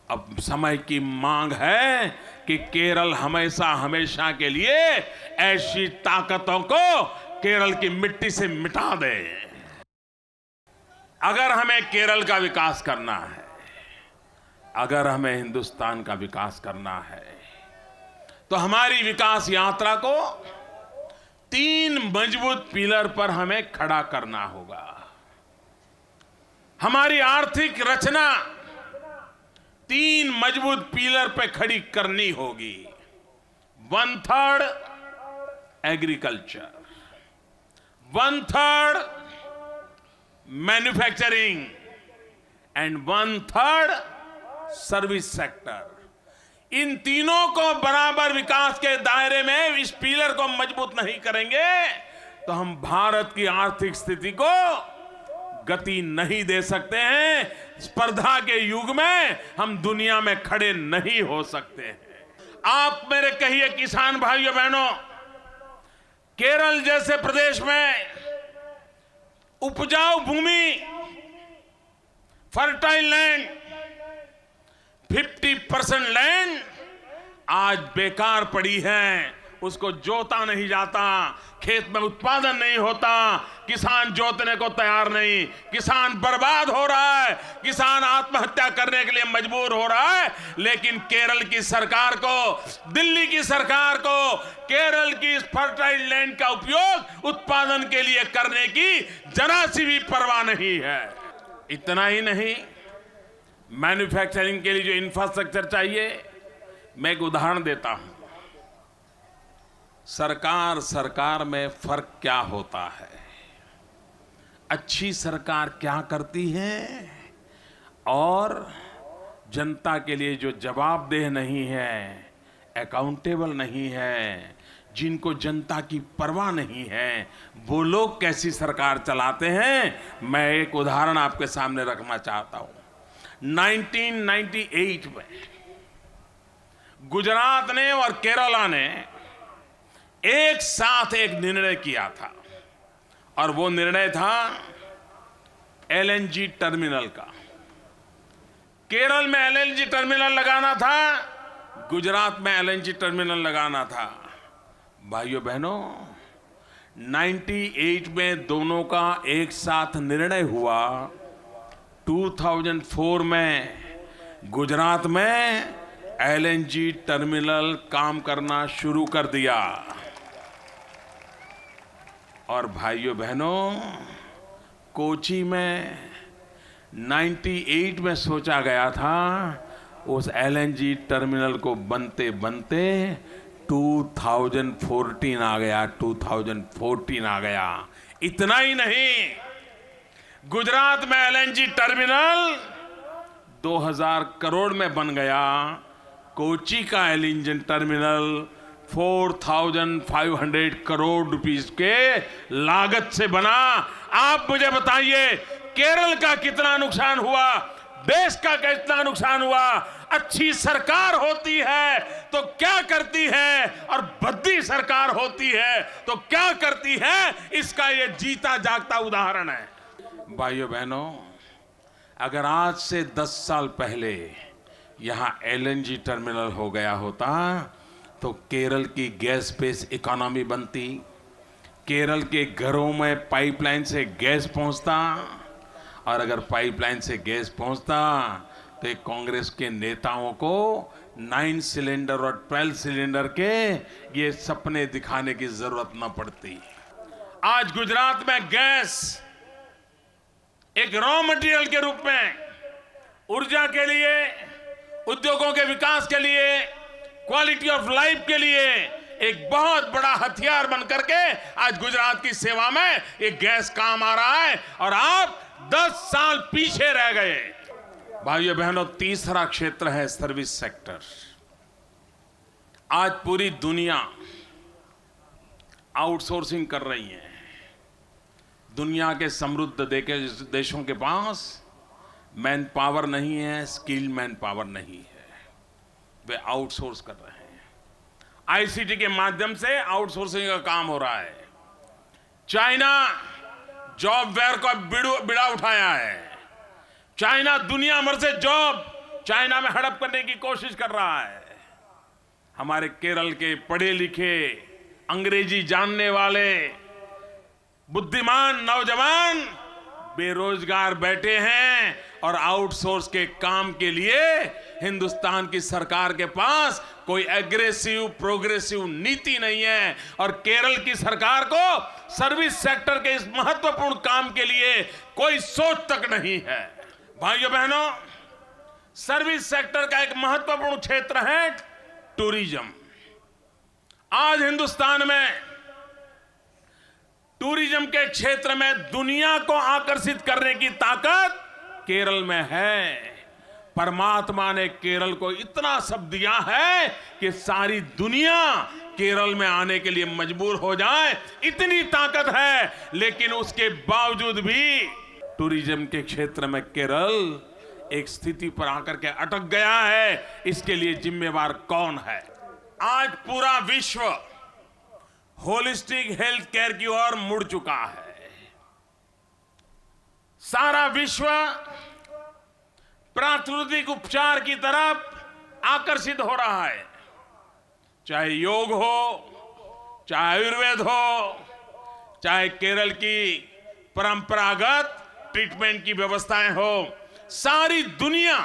अब समय की मांग है कि केरल हमेशा हमेशा के लिए ऐसी ताकतों को केरल की मिट्टी से मिटा दे। अगर हमें केरल का विकास करना है, अगर हमें हिंदुस्तान का विकास करना है, तो हमारी विकास यात्रा को 3 मजबूत पिलर पर हमें खड़ा करना होगा। हमारी आर्थिक रचना 3 मजबूत पिलर पे खड़ी करनी होगी। 1/3 agriculture, 1/3 manufacturing and 1/3 service sector. इन तीनों को बराबर विकास के दायरे में इस पिलर को मजबूत नहीं करेंगे तो हम भारत की आर्थिक स्थिति को गति नहीं दे सकते हैं। स्पर्धा के युग में हम दुनिया में खड़े नहीं हो सकते हैं। आप मेरे कहिए किसान भाइयों बहनों, केरल जैसे प्रदेश में उपजाऊ भूमि, फर्टाइल लैंड, 50% लैंड आज बेकार पड़ी है। उसको जोता नहीं जाता, खेत में उत्पादन नहीं होता, किसान जोतने को तैयार नहीं, किसान बर्बाद हो रहा है, किसान आत्महत्या करने के लिए मजबूर हो रहा है। लेकिन केरल की सरकार को, दिल्ली की सरकार को केरल की इस फर्टाइल लैंड का उपयोग उत्पादन के लिए करने की जरा सी भी परवाह नहीं है। इतना ही नहीं, मैन्युफैक्चरिंग के लिए जो इंफ्रास्ट्रक्चर चाहिए, मैं एक उदाहरण देता हूं। सरकार में फर्क क्या होता है? अच्छी सरकार क्या करती है और जनता के लिए जो जवाबदेह नहीं है, अकाउंटेबल नहीं है, जिनको जनता की परवाह नहीं है, वो लोग कैसी सरकार चलाते हैं। मैं एक उदाहरण आपके सामने रखना चाहता हूं। 1998 में गुजरात ने और केरला ने एक साथ एक निर्णय किया था और वो निर्णय था LNG टर्मिनल का। केरल में LNG टर्मिनल लगाना था, गुजरात में LNG टर्मिनल लगाना था। भाइयों बहनों, 98 में दोनों का एक साथ निर्णय हुआ। 2004 में गुजरात में LNG टर्मिनल काम करना शुरू कर दिया। और भाइयों बहनों, कोची में 98 में सोचा गया था, उस LNG टर्मिनल को बनते बनते 2014 आ गया, 2014 आ गया। इतना ही नहीं, गुजरात में LNG टर्मिनल 2000 करोड़ में बन गया। कोची का LNG टर्मिनल 4500 करोड़ रुपीस के लागत से बना। आप मुझे बताइए, केरल का कितना नुकसान हुआ, देश का कितना नुकसान हुआ। अच्छी सरकार होती है तो क्या करती है, और भद्दी सरकार होती है तो क्या करती है, इसका ये जीता जागता उदाहरण है। भाइयों बहनों, अगर आज से 10 साल पहले यहां LNG टर्मिनल हो गया होता तो केरल की गैस बेस्ड इकोनॉमी बनती, केरल के घरों में पाइपलाइन से गैस पहुंचता, और अगर पाइपलाइन से गैस पहुंचता तो कांग्रेस के नेताओं को 9 सिलेंडर और 12 सिलेंडर के ये सपने दिखाने की जरूरत न पड़ती। आज गुजरात में गैस एक रॉ मटेरियल के रूप में ऊर्जा के लिए, उद्योगों के विकास के लिए, क्वालिटी ऑफ लाइफ के लिए एक बहुत बड़ा हथियार बन करके आज गुजरात की सेवा में एक गैस काम आ रहा है और आप 10 साल पीछे रह गए। भाइयों बहनों, तीसरा क्षेत्र है सर्विस सेक्टर। आज पूरी दुनिया आउटसोर्सिंग कर रही है। दुनिया के समृद्ध देशों के पास मैन पावर नहीं है, स्किल मैन पावर नहीं है, वे आउटसोर्स कर रहे हैं। आईसीटी के माध्यम से आउटसोर्सिंग का काम हो रहा है। चाइना जॉब फेयर का बिड़ा उठाया है। चाइना दुनिया भर से जॉब चाइना में हड़प करने की कोशिश कर रहा है। हमारे केरल के पढ़े लिखे, अंग्रेजी जानने वाले, बुद्धिमान नौजवान बेरोजगार बैठे हैं और आउटसोर्स के काम के लिए हिंदुस्तान की सरकार के पास कोई एग्रेसिव प्रोग्रेसिव नीति नहीं है। और केरल की सरकार को सर्विस सेक्टर के इस महत्वपूर्ण काम के लिए कोई सोच तक नहीं है। भाइयों बहनों, सर्विस सेक्टर का एक महत्वपूर्ण क्षेत्र है टूरिज्म। आज हिंदुस्तान में टूरिज्म के क्षेत्र में दुनिया को आकर्षित करने की ताकत केरल में है। परमात्मा ने केरल को इतना सब दिया है कि सारी दुनिया केरल में आने के लिए मजबूर हो जाए, इतनी ताकत है। लेकिन उसके बावजूद भी टूरिज्म के क्षेत्र में केरल एक स्थिति पर आकर के अटक गया है। इसके लिए जिम्मेवार कौन है? आज पूरा विश्व होलिस्टिक हेल्थ केयर की ओर मुड़ चुका है। सारा विश्व प्राकृतिक उपचार की तरफ आकर्षित हो रहा है। चाहे योग हो, चाहे आयुर्वेद हो, चाहे केरल की परंपरागत ट्रीटमेंट की व्यवस्थाएं हो, सारी दुनिया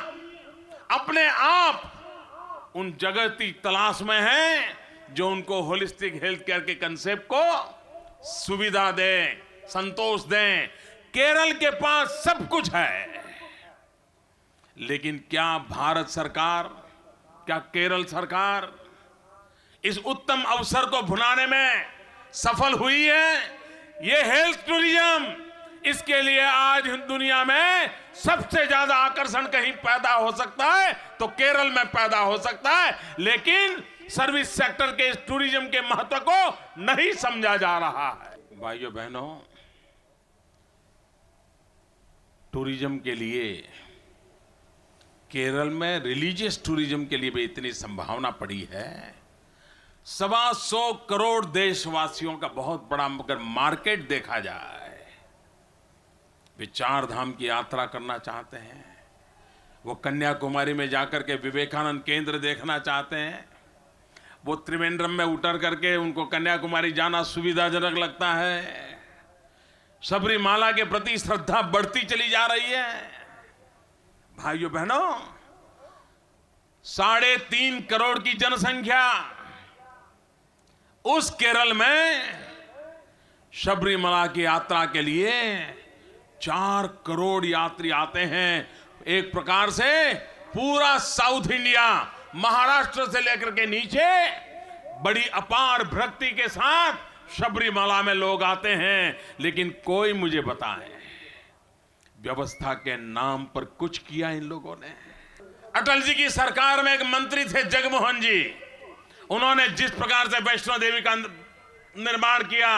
अपने आप उन जगह की तलाश में है जो उनको होलिस्टिक हेल्थ केयर के कंसेप्ट को सुविधा दें, संतोष दें। केरल के पास सब कुछ है, लेकिन क्या भारत सरकार, क्या केरल सरकार इस उत्तम अवसर को भुनाने में सफल हुई है? ये हेल्थ टूरिज्म, इसके लिए आज दुनिया में सबसे ज्यादा आकर्षण कहीं पैदा हो सकता है तो केरल में पैदा हो सकता है। लेकिन सर्विस सेक्टर के इस टूरिज्म के महत्व को नहीं समझा जा रहा है। भाइयों बहनों, टूरिज्म के लिए केरल में रिलीजियस टूरिज्म के लिए भी इतनी संभावना पड़ी है। 125 करोड़ देशवासियों का बहुत बड़ा अगर मार्केट देखा जाए, वे 4 धाम की यात्रा करना चाहते हैं, वो कन्याकुमारी में जाकर के विवेकानंद केंद्र देखना चाहते हैं, वो त्रिवेंद्रम में उतर करके उनको कन्याकुमारी जाना सुविधाजनक लगता है। सबरीमाला के प्रति श्रद्धा बढ़ती चली जा रही है। भाइयों बहनों, 3.5 करोड़ की जनसंख्या उस केरल में सबरीमाला की यात्रा के लिए 4 करोड़ यात्री आते हैं। एक प्रकार से पूरा साउथ इंडिया, महाराष्ट्र से लेकर के नीचे बड़ी अपार भक्ति के साथ सबरीमाला में लोग आते हैं। लेकिन कोई मुझे बताए, व्यवस्था के नाम पर कुछ किया इन लोगों ने? अटल जी की सरकार में एक मंत्री थे जगमोहन जी, उन्होंने जिस प्रकार से वैष्णो देवी का निर्माण किया,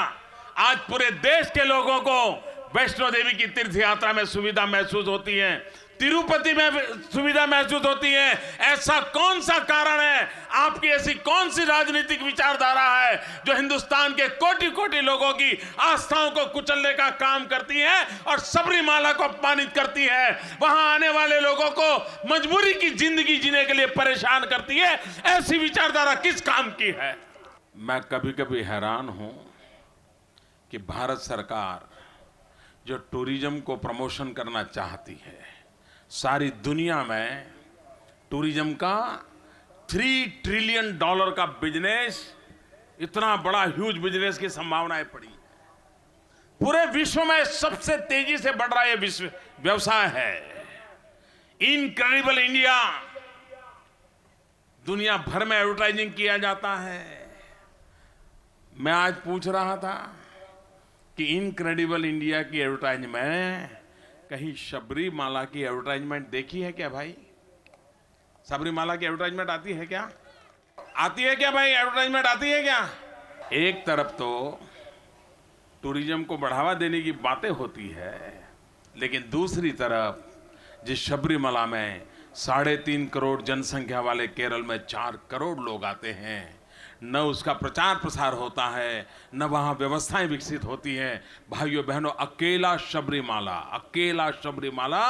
आज पूरे देश के लोगों को वैष्णो देवी की तीर्थ यात्रा में सुविधा महसूस होती है, तिरुपति में सुविधा महसूस होती है। ऐसा कौन सा कारण है, आपकी ऐसी कौन सी राजनीतिक विचारधारा है जो हिंदुस्तान के कोटि कोटि लोगों की आस्थाओं को कुचलने का काम करती है और सबरीमाला को अपमानित करती है, वहां आने वाले लोगों को मजबूरी की जिंदगी जीने के लिए परेशान करती है? ऐसी विचारधारा किस काम की है? मैं कभी कभी हैरान हूं कि भारत सरकार जो टूरिज्म को प्रमोशन करना चाहती है, सारी दुनिया में टूरिज्म का $3 ट्रिलियन का बिजनेस, इतना बड़ा ह्यूज बिजनेस की संभावनाएं पड़ी। पूरे विश्व में सबसे तेजी से बढ़ रहा है व्यवसाय है। इनक्रेडिबल इंडिया दुनिया भर में एडवर्टाइजिंग किया जाता है। मैं आज पूछ रहा था कि इनक्रेडिबल इंडिया की एडवर्टाइजमेंट कहीं शबरीमाला की एडवर्टाइजमेंट देखी है क्या भाई? शबरीमाला की एडवर्टाइजमेंट आती है क्या? आती है क्या भाई? एडवर्टाइजमेंट आती है क्या? एक तरफ तो टूरिज्म को बढ़ावा देने की बातें होती है, लेकिन दूसरी तरफ जिस शबरीमला में 3.5 करोड़ जनसंख्या वाले केरल में 4 करोड़ लोग आते हैं, न उसका प्रचार प्रसार होता है, न वहाँ व्यवस्थाएं विकसित होती हैं। भाइयों बहनों, अकेला शबरीमाला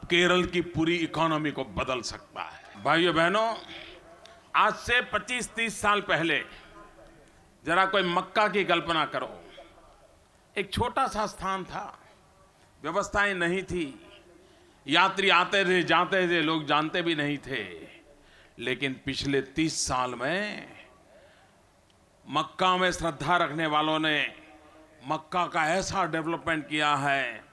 केरल की पूरी इकोनॉमी को बदल सकता है। भाइयों बहनों, आज से 25-30 साल पहले जरा कोई मक्का की कल्पना करो। एक छोटा सा स्थान था, व्यवस्थाएं नहीं थी, यात्री आते थे जाते थे, लोग जानते भी नहीं थे। लेकिन पिछले 30 साल में मक्का में श्रद्धा रखने वालों ने मक्का का ऐसा डेवलपमेंट किया है,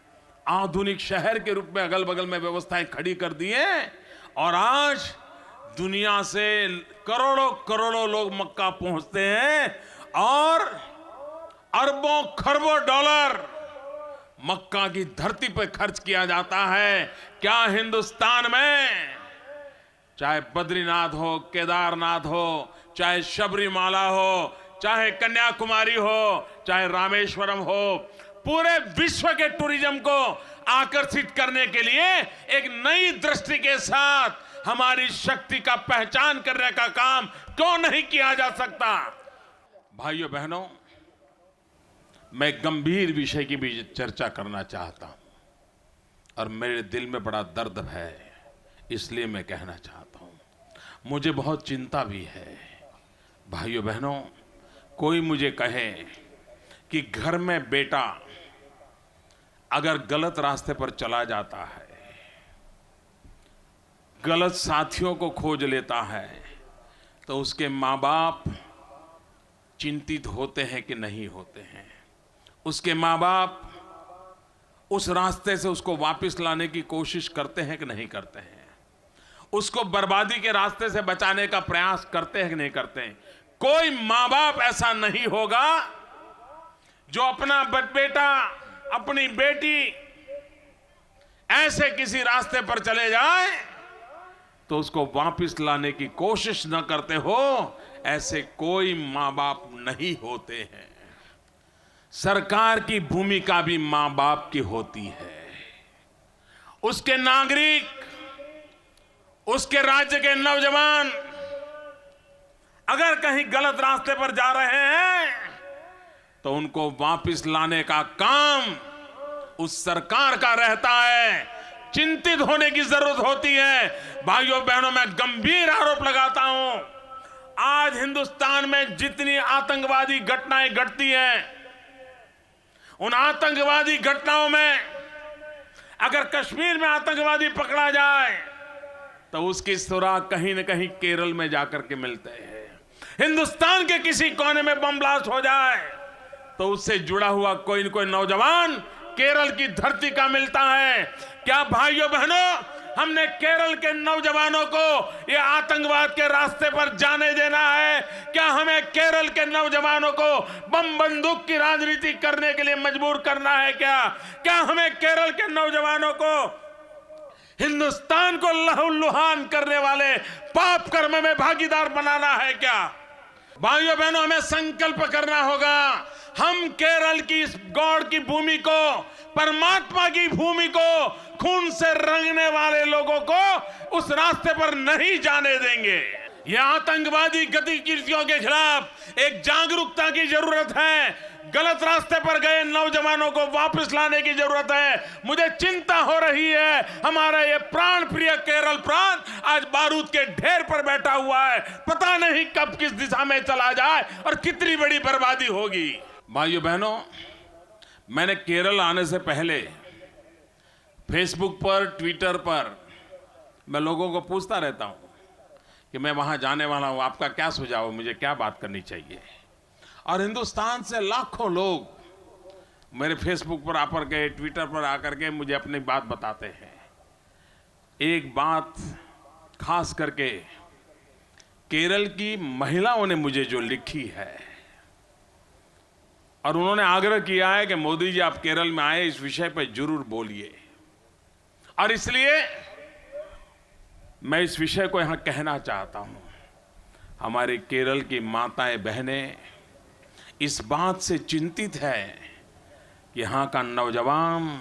आधुनिक शहर के रूप में अगल बगल में व्यवस्थाएं खड़ी कर दी हैं, और आज दुनिया से करोड़ों करोड़ों लोग मक्का पहुंचते हैं और अरबों खरबों डॉलर मक्का की धरती पर खर्च किया जाता है। क्या हिंदुस्तान में चाहे बद्रीनाथ हो, केदारनाथ हो, चाहे शबरीमाला हो, चाहे कन्याकुमारी हो, चाहे रामेश्वरम हो, पूरे विश्व के टूरिज्म को आकर्षित करने के लिए एक नई दृष्टि के साथ हमारी शक्ति का पहचान करने का काम क्यों नहीं किया जा सकता? भाइयों बहनों, मैं गंभीर विषय की भी चर्चा करना चाहता हूं और मेरे दिल में बड़ा दर्द है, इसलिए मैं कहना चाहता हूं। मुझे बहुत चिंता भी है। भाइयों बहनों, कोई मुझे कहे कि घर में बेटा अगर गलत रास्ते पर चला जाता है, गलत साथियों को खोज लेता है, तो उसके माँ बाप चिंतित होते हैं कि नहीं होते हैं? उसके माँ बाप उस रास्ते से उसको वापस लाने की कोशिश करते हैं कि नहीं करते हैं? उसको बर्बादी के रास्ते से बचाने का प्रयास करते हैं कि नहीं करते हैं? कोई माँ बाप ऐसा नहीं होगा जो अपना बेटा, अपनी बेटी ऐसे किसी रास्ते पर चले जाए तो उसको वापस लाने की कोशिश न करते हो। ऐसे कोई माँ बाप नहीं होते हैं। सरकार की भूमिका भी माँ बाप की होती है। उसके नागरिक, उसके राज्य के नौजवान अगर कहीं गलत रास्ते पर जा रहे हैं तो उनको वापस लाने का काम उस सरकार का रहता है। चिंतित होने की जरूरत होती है। भाइयों बहनों, मैं गंभीर आरोप लगाता हूं, आज हिंदुस्तान में जितनी आतंकवादी घटनाएं घटती हैं, उन आतंकवादी घटनाओं में अगर कश्मीर में आतंकवादी पकड़ा जाए तो उसकी सुराग कहीं न कहीं केरल में जाकर के मिलते हैं। हिंदुस्तान के किसी कोने में बम ब्लास्ट हो जाए तो उससे जुड़ा हुआ कोई न कोई नौजवान केरल की धरती का मिलता है। क्या भाइयों बहनों, हमने केरल के नौजवानों को ये आतंकवाद के रास्ते पर जाने देना है? क्या हमें केरल के नौजवानों को बम बंदूक की राजनीति करने के लिए मजबूर करना है? क्या हमें केरल के नौजवानों को हिंदुस्तान को लहूलुहान करने वाले पाप कर्म में भागीदार बनाना है क्या? भाइयों बहनों, हमें संकल्प करना होगा। हम केरल की इस गॉड की भूमि को, परमात्मा की भूमि को खून से रंगने वाले लोगों को उस रास्ते पर नहीं जाने देंगे। यह आतंकवादी गतिविधियों के खिलाफ एक जागरूकता की जरूरत है। गलत रास्ते पर गए नौजवानों को वापस लाने की जरूरत है। मुझे चिंता हो रही है, हमारा ये प्राण प्रिय केरल प्रांत आज बारूद के ढेर पर बैठा हुआ है। पता नहीं कब किस दिशा में चला जाए और कितनी बड़ी बर्बादी होगी। भाइयों बहनों, मैंने केरल आने से पहले फेसबुक पर, ट्विटर पर मैं लोगों को पूछता रहता हूं कि मैं वहां जाने वाला हूं, आपका क्या सुझाव है, मुझे क्या बात करनी चाहिए? और हिंदुस्तान से लाखों लोग मेरे फेसबुक पर आकर के, ट्विटर पर आकर के मुझे अपनी बात बताते हैं। एक बात खास करके केरल की महिलाओं ने मुझे जो लिखी है, और उन्होंने आग्रह किया है कि मोदी जी आप केरल में आए, इस विषय पर जरूर बोलिए। और इसलिए मैं इस विषय को यहां कहना चाहता हूं। हमारे केरल की माताएं बहनें इस बात से चिंतित है कि यहां का नौजवान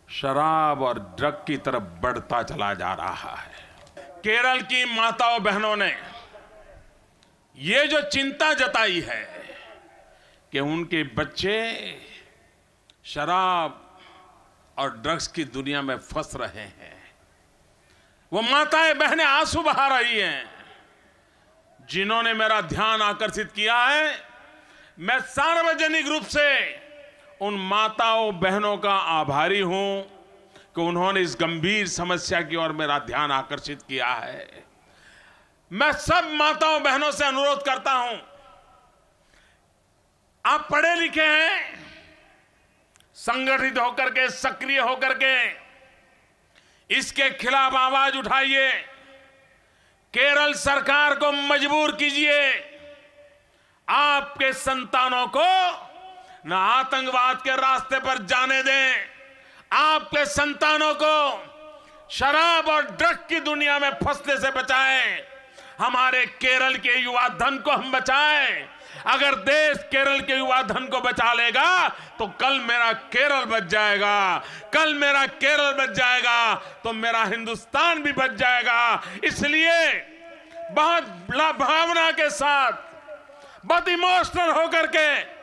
शराब और ड्रग की तरफ बढ़ता चला जा रहा है। केरल की माताओं बहनों ने ये जो चिंता जताई है कि उनके बच्चे शराब और ड्रग्स की दुनिया में फंस रहे हैं, वो माताएं बहनें आंसू बहा रही हैं। जिन्होंने मेरा ध्यान आकर्षित किया है, मैं सार्वजनिक रूप से उन माताओं बहनों का आभारी हूं कि उन्होंने इस गंभीर समस्या की ओर मेरा ध्यान आकर्षित किया है। मैं सब माताओं बहनों से अनुरोध करता हूं, आप पढ़े लिखे हैं, संगठित होकर के, सक्रिय होकर के इसके खिलाफ आवाज उठाइए। केरल सरकार को मजबूर कीजिए, आपके संतानों को न आतंकवाद के रास्ते पर जाने दें, आपके संतानों को शराब और ड्रग की दुनिया में फंसने से बचाएं। हमारे केरल के युवा धन को हम बचाएं। अगर देश केरल के युवा धन को बचा लेगा तो कल मेरा केरल बच जाएगा, कल मेरा केरल बच जाएगा तो मेरा हिंदुस्तान भी बच जाएगा। इसलिए बहुत भावना के साथ, बहुत इमोशनल होकर के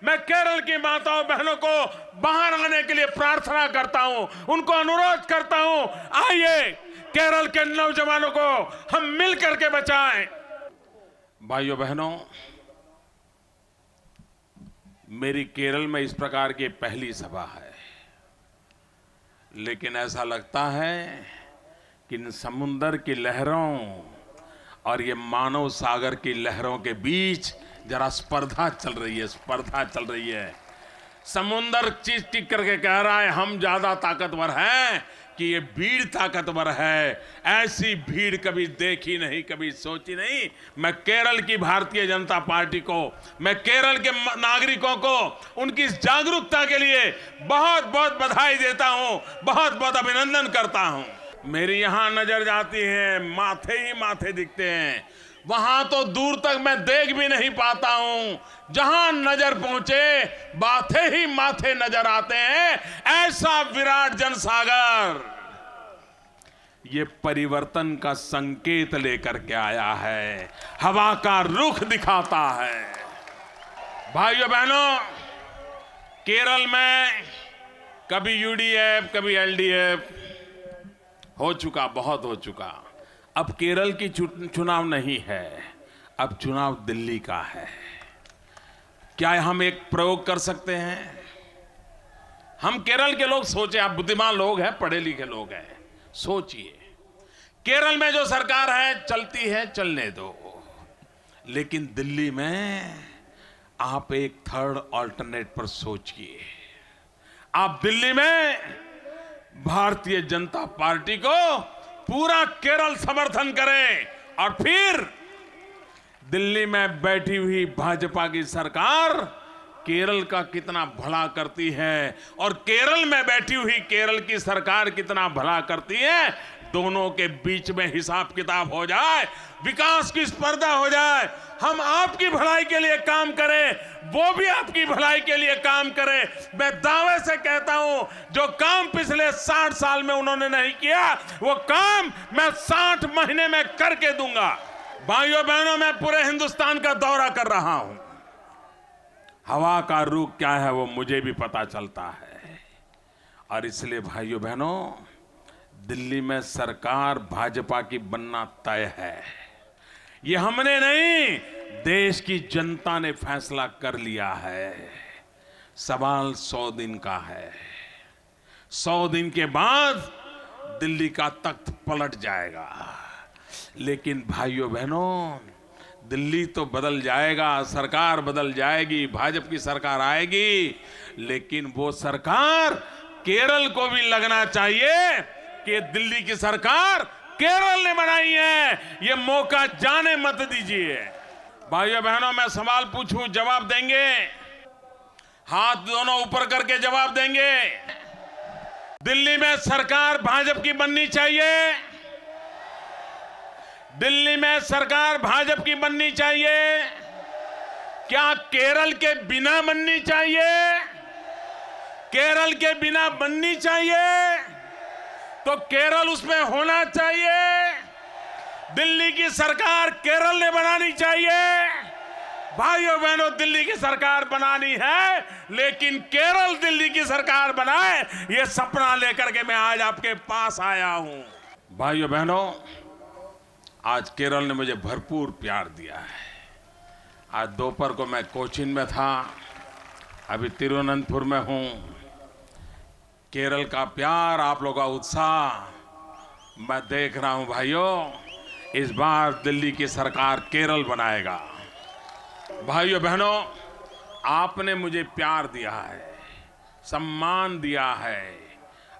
मैं केरल की माताओं बहनों को बाहर आने के लिए प्रार्थना करता हूं, उनको अनुरोध करता हूं, आइए केरल के नौजवानों को हम मिलकर के बचाएं। भाइयों बहनों, मेरी केरल में इस प्रकार की पहली सभा है, लेकिन ऐसा लगता है कि इन समुंदर की लहरों और ये मानव सागर की लहरों के बीच जरा स्पर्धा चल रही है। समुंदर चीख टिक करके कह रहा है हम ज्यादा ताकतवर हैं कि ये भीड़ ताकतवर है। ऐसी भीड़ कभी देखी नहीं, कभी सोची नहीं। मैं केरल की भारतीय जनता पार्टी को, मैं केरल के नागरिकों को उनकी इस जागरूकता के लिए बहुत बहुत बधाई देता हूं, बहुत बहुत अभिनंदन करता हूं। मेरी यहां नजर जाती है, माथे ही माथे दिखते हैं, वहां तो दूर तक मैं देख भी नहीं पाता हूं। जहां नजर पहुंचे माथे ही माथे नजर आते हैं। ऐसा विराट जनसागर ये परिवर्तन का संकेत लेकर के आया है, हवा का रुख दिखाता है। भाइयों बहनों, केरल में कभी यूडीएफ कभी एलडीएफ हो चुका, बहुत हो चुका। अब केरल की चुनाव नहीं है, अब चुनाव दिल्ली का है। क्या हम एक प्रयोग कर सकते हैं? हम केरल के लोग सोचे, आप बुद्धिमान लोग हैं, पढ़े लिखे लोग हैं, सोचिए केरल में जो सरकार है चलती है, चलने दो, लेकिन दिल्ली में आप एक थर्ड अल्टरनेट पर सोचिए। आप दिल्ली में भारतीय जनता पार्टी को पूरा केरल समर्थन करें और फिर दिल्ली में बैठी हुई भाजपा की सरकार केरल का कितना भला करती है और केरल में बैठी हुई केरल की सरकार कितना भला करती है, दोनों के बीच में हिसाब किताब हो जाए, विकास की स्पर्धा हो जाए। हम आपकी भलाई के लिए काम करें, वो भी आपकी भलाई के लिए काम करें। मैं दावे से कहता हूं, जो काम पिछले 60 साल में उन्होंने नहीं किया, वो काम मैं 60 महीने में करके दूंगा। भाइयों बहनों, मैं पूरे हिंदुस्तान का दौरा कर रहा हूं। हवा का रुख क्या है वो मुझे भी पता चलता है, और इसलिए भाइयों बहनों, दिल्ली में सरकार भाजपा की बनना तय है। ये हमने नहीं, देश की जनता ने फैसला कर लिया है। सवाल 100 दिन का है। 100 दिन के बाद दिल्ली का तख्त पलट जाएगा। लेकिन भाइयों बहनों, दिल्ली तो बदल जाएगा, सरकार बदल जाएगी, भाजपा की सरकार आएगी, लेकिन वो सरकार केरल को भी लगना चाहिए कि दिल्ली की सरकार केरल ने बनाई है। ये मौका जाने मत दीजिए। भाइयों बहनों, मैं सवाल पूछूं, जवाब देंगे? हाथ दोनों ऊपर करके जवाब देंगे। दिल्ली में सरकार भाजपा की बननी चाहिए। दिल्ली में सरकार भाजपा की बननी चाहिए। क्या केरल के बिना बननी चाहिए? केरल के बिना बननी चाहिए तो केरल उसमें होना चाहिए। दिल्ली की सरकार केरल ने बनानी चाहिए। भाइयों बहनों, दिल्ली की सरकार बनानी है, लेकिन केरल दिल्ली की सरकार बनाए, ये सपना लेकर के मैं आज आपके पास आया हूं। भाइयों बहनों, आज केरल ने मुझे भरपूर प्यार दिया है। आज दोपहर को मैं कोचीन में था, अभी तिरुवनंतपुर में हूं। केरल का प्यार, आप लोगों का उत्साह मैं देख रहा हूं। भाइयों, इस बार दिल्ली की सरकार केरल बनाएगा। भाइयों बहनों, आपने मुझे प्यार दिया है, सम्मान दिया है,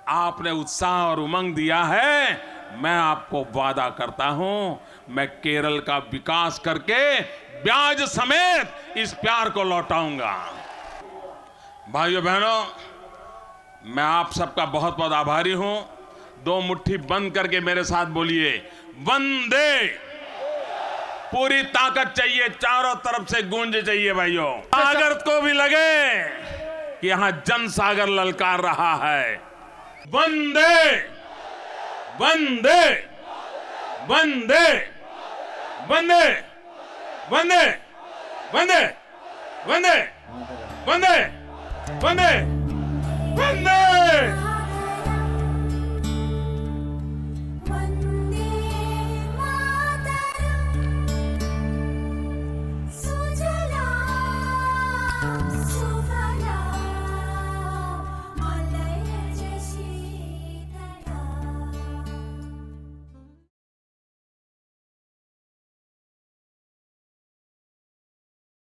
आपने उत्साह और उमंग दिया है। मैं आपको वादा करता हूं, मैं केरल का विकास करके ब्याज समेत इस प्यार को लौटाऊंगा। भाइयों बहनों, मैं आप सबका बहुत बहुत आभारी हूं। दो मुट्ठी बंद करके मेरे साथ बोलिए, वंदे। पूरी ताकत चाहिए, चारों तरफ से गूंज चाहिए। भाइयों, सागर को भी लगे कि यहां जनसागर ललकार रहा है। वंदे वंदे वंदे वंदे वंदे वंदे वंदे वंदे वंदे वंदे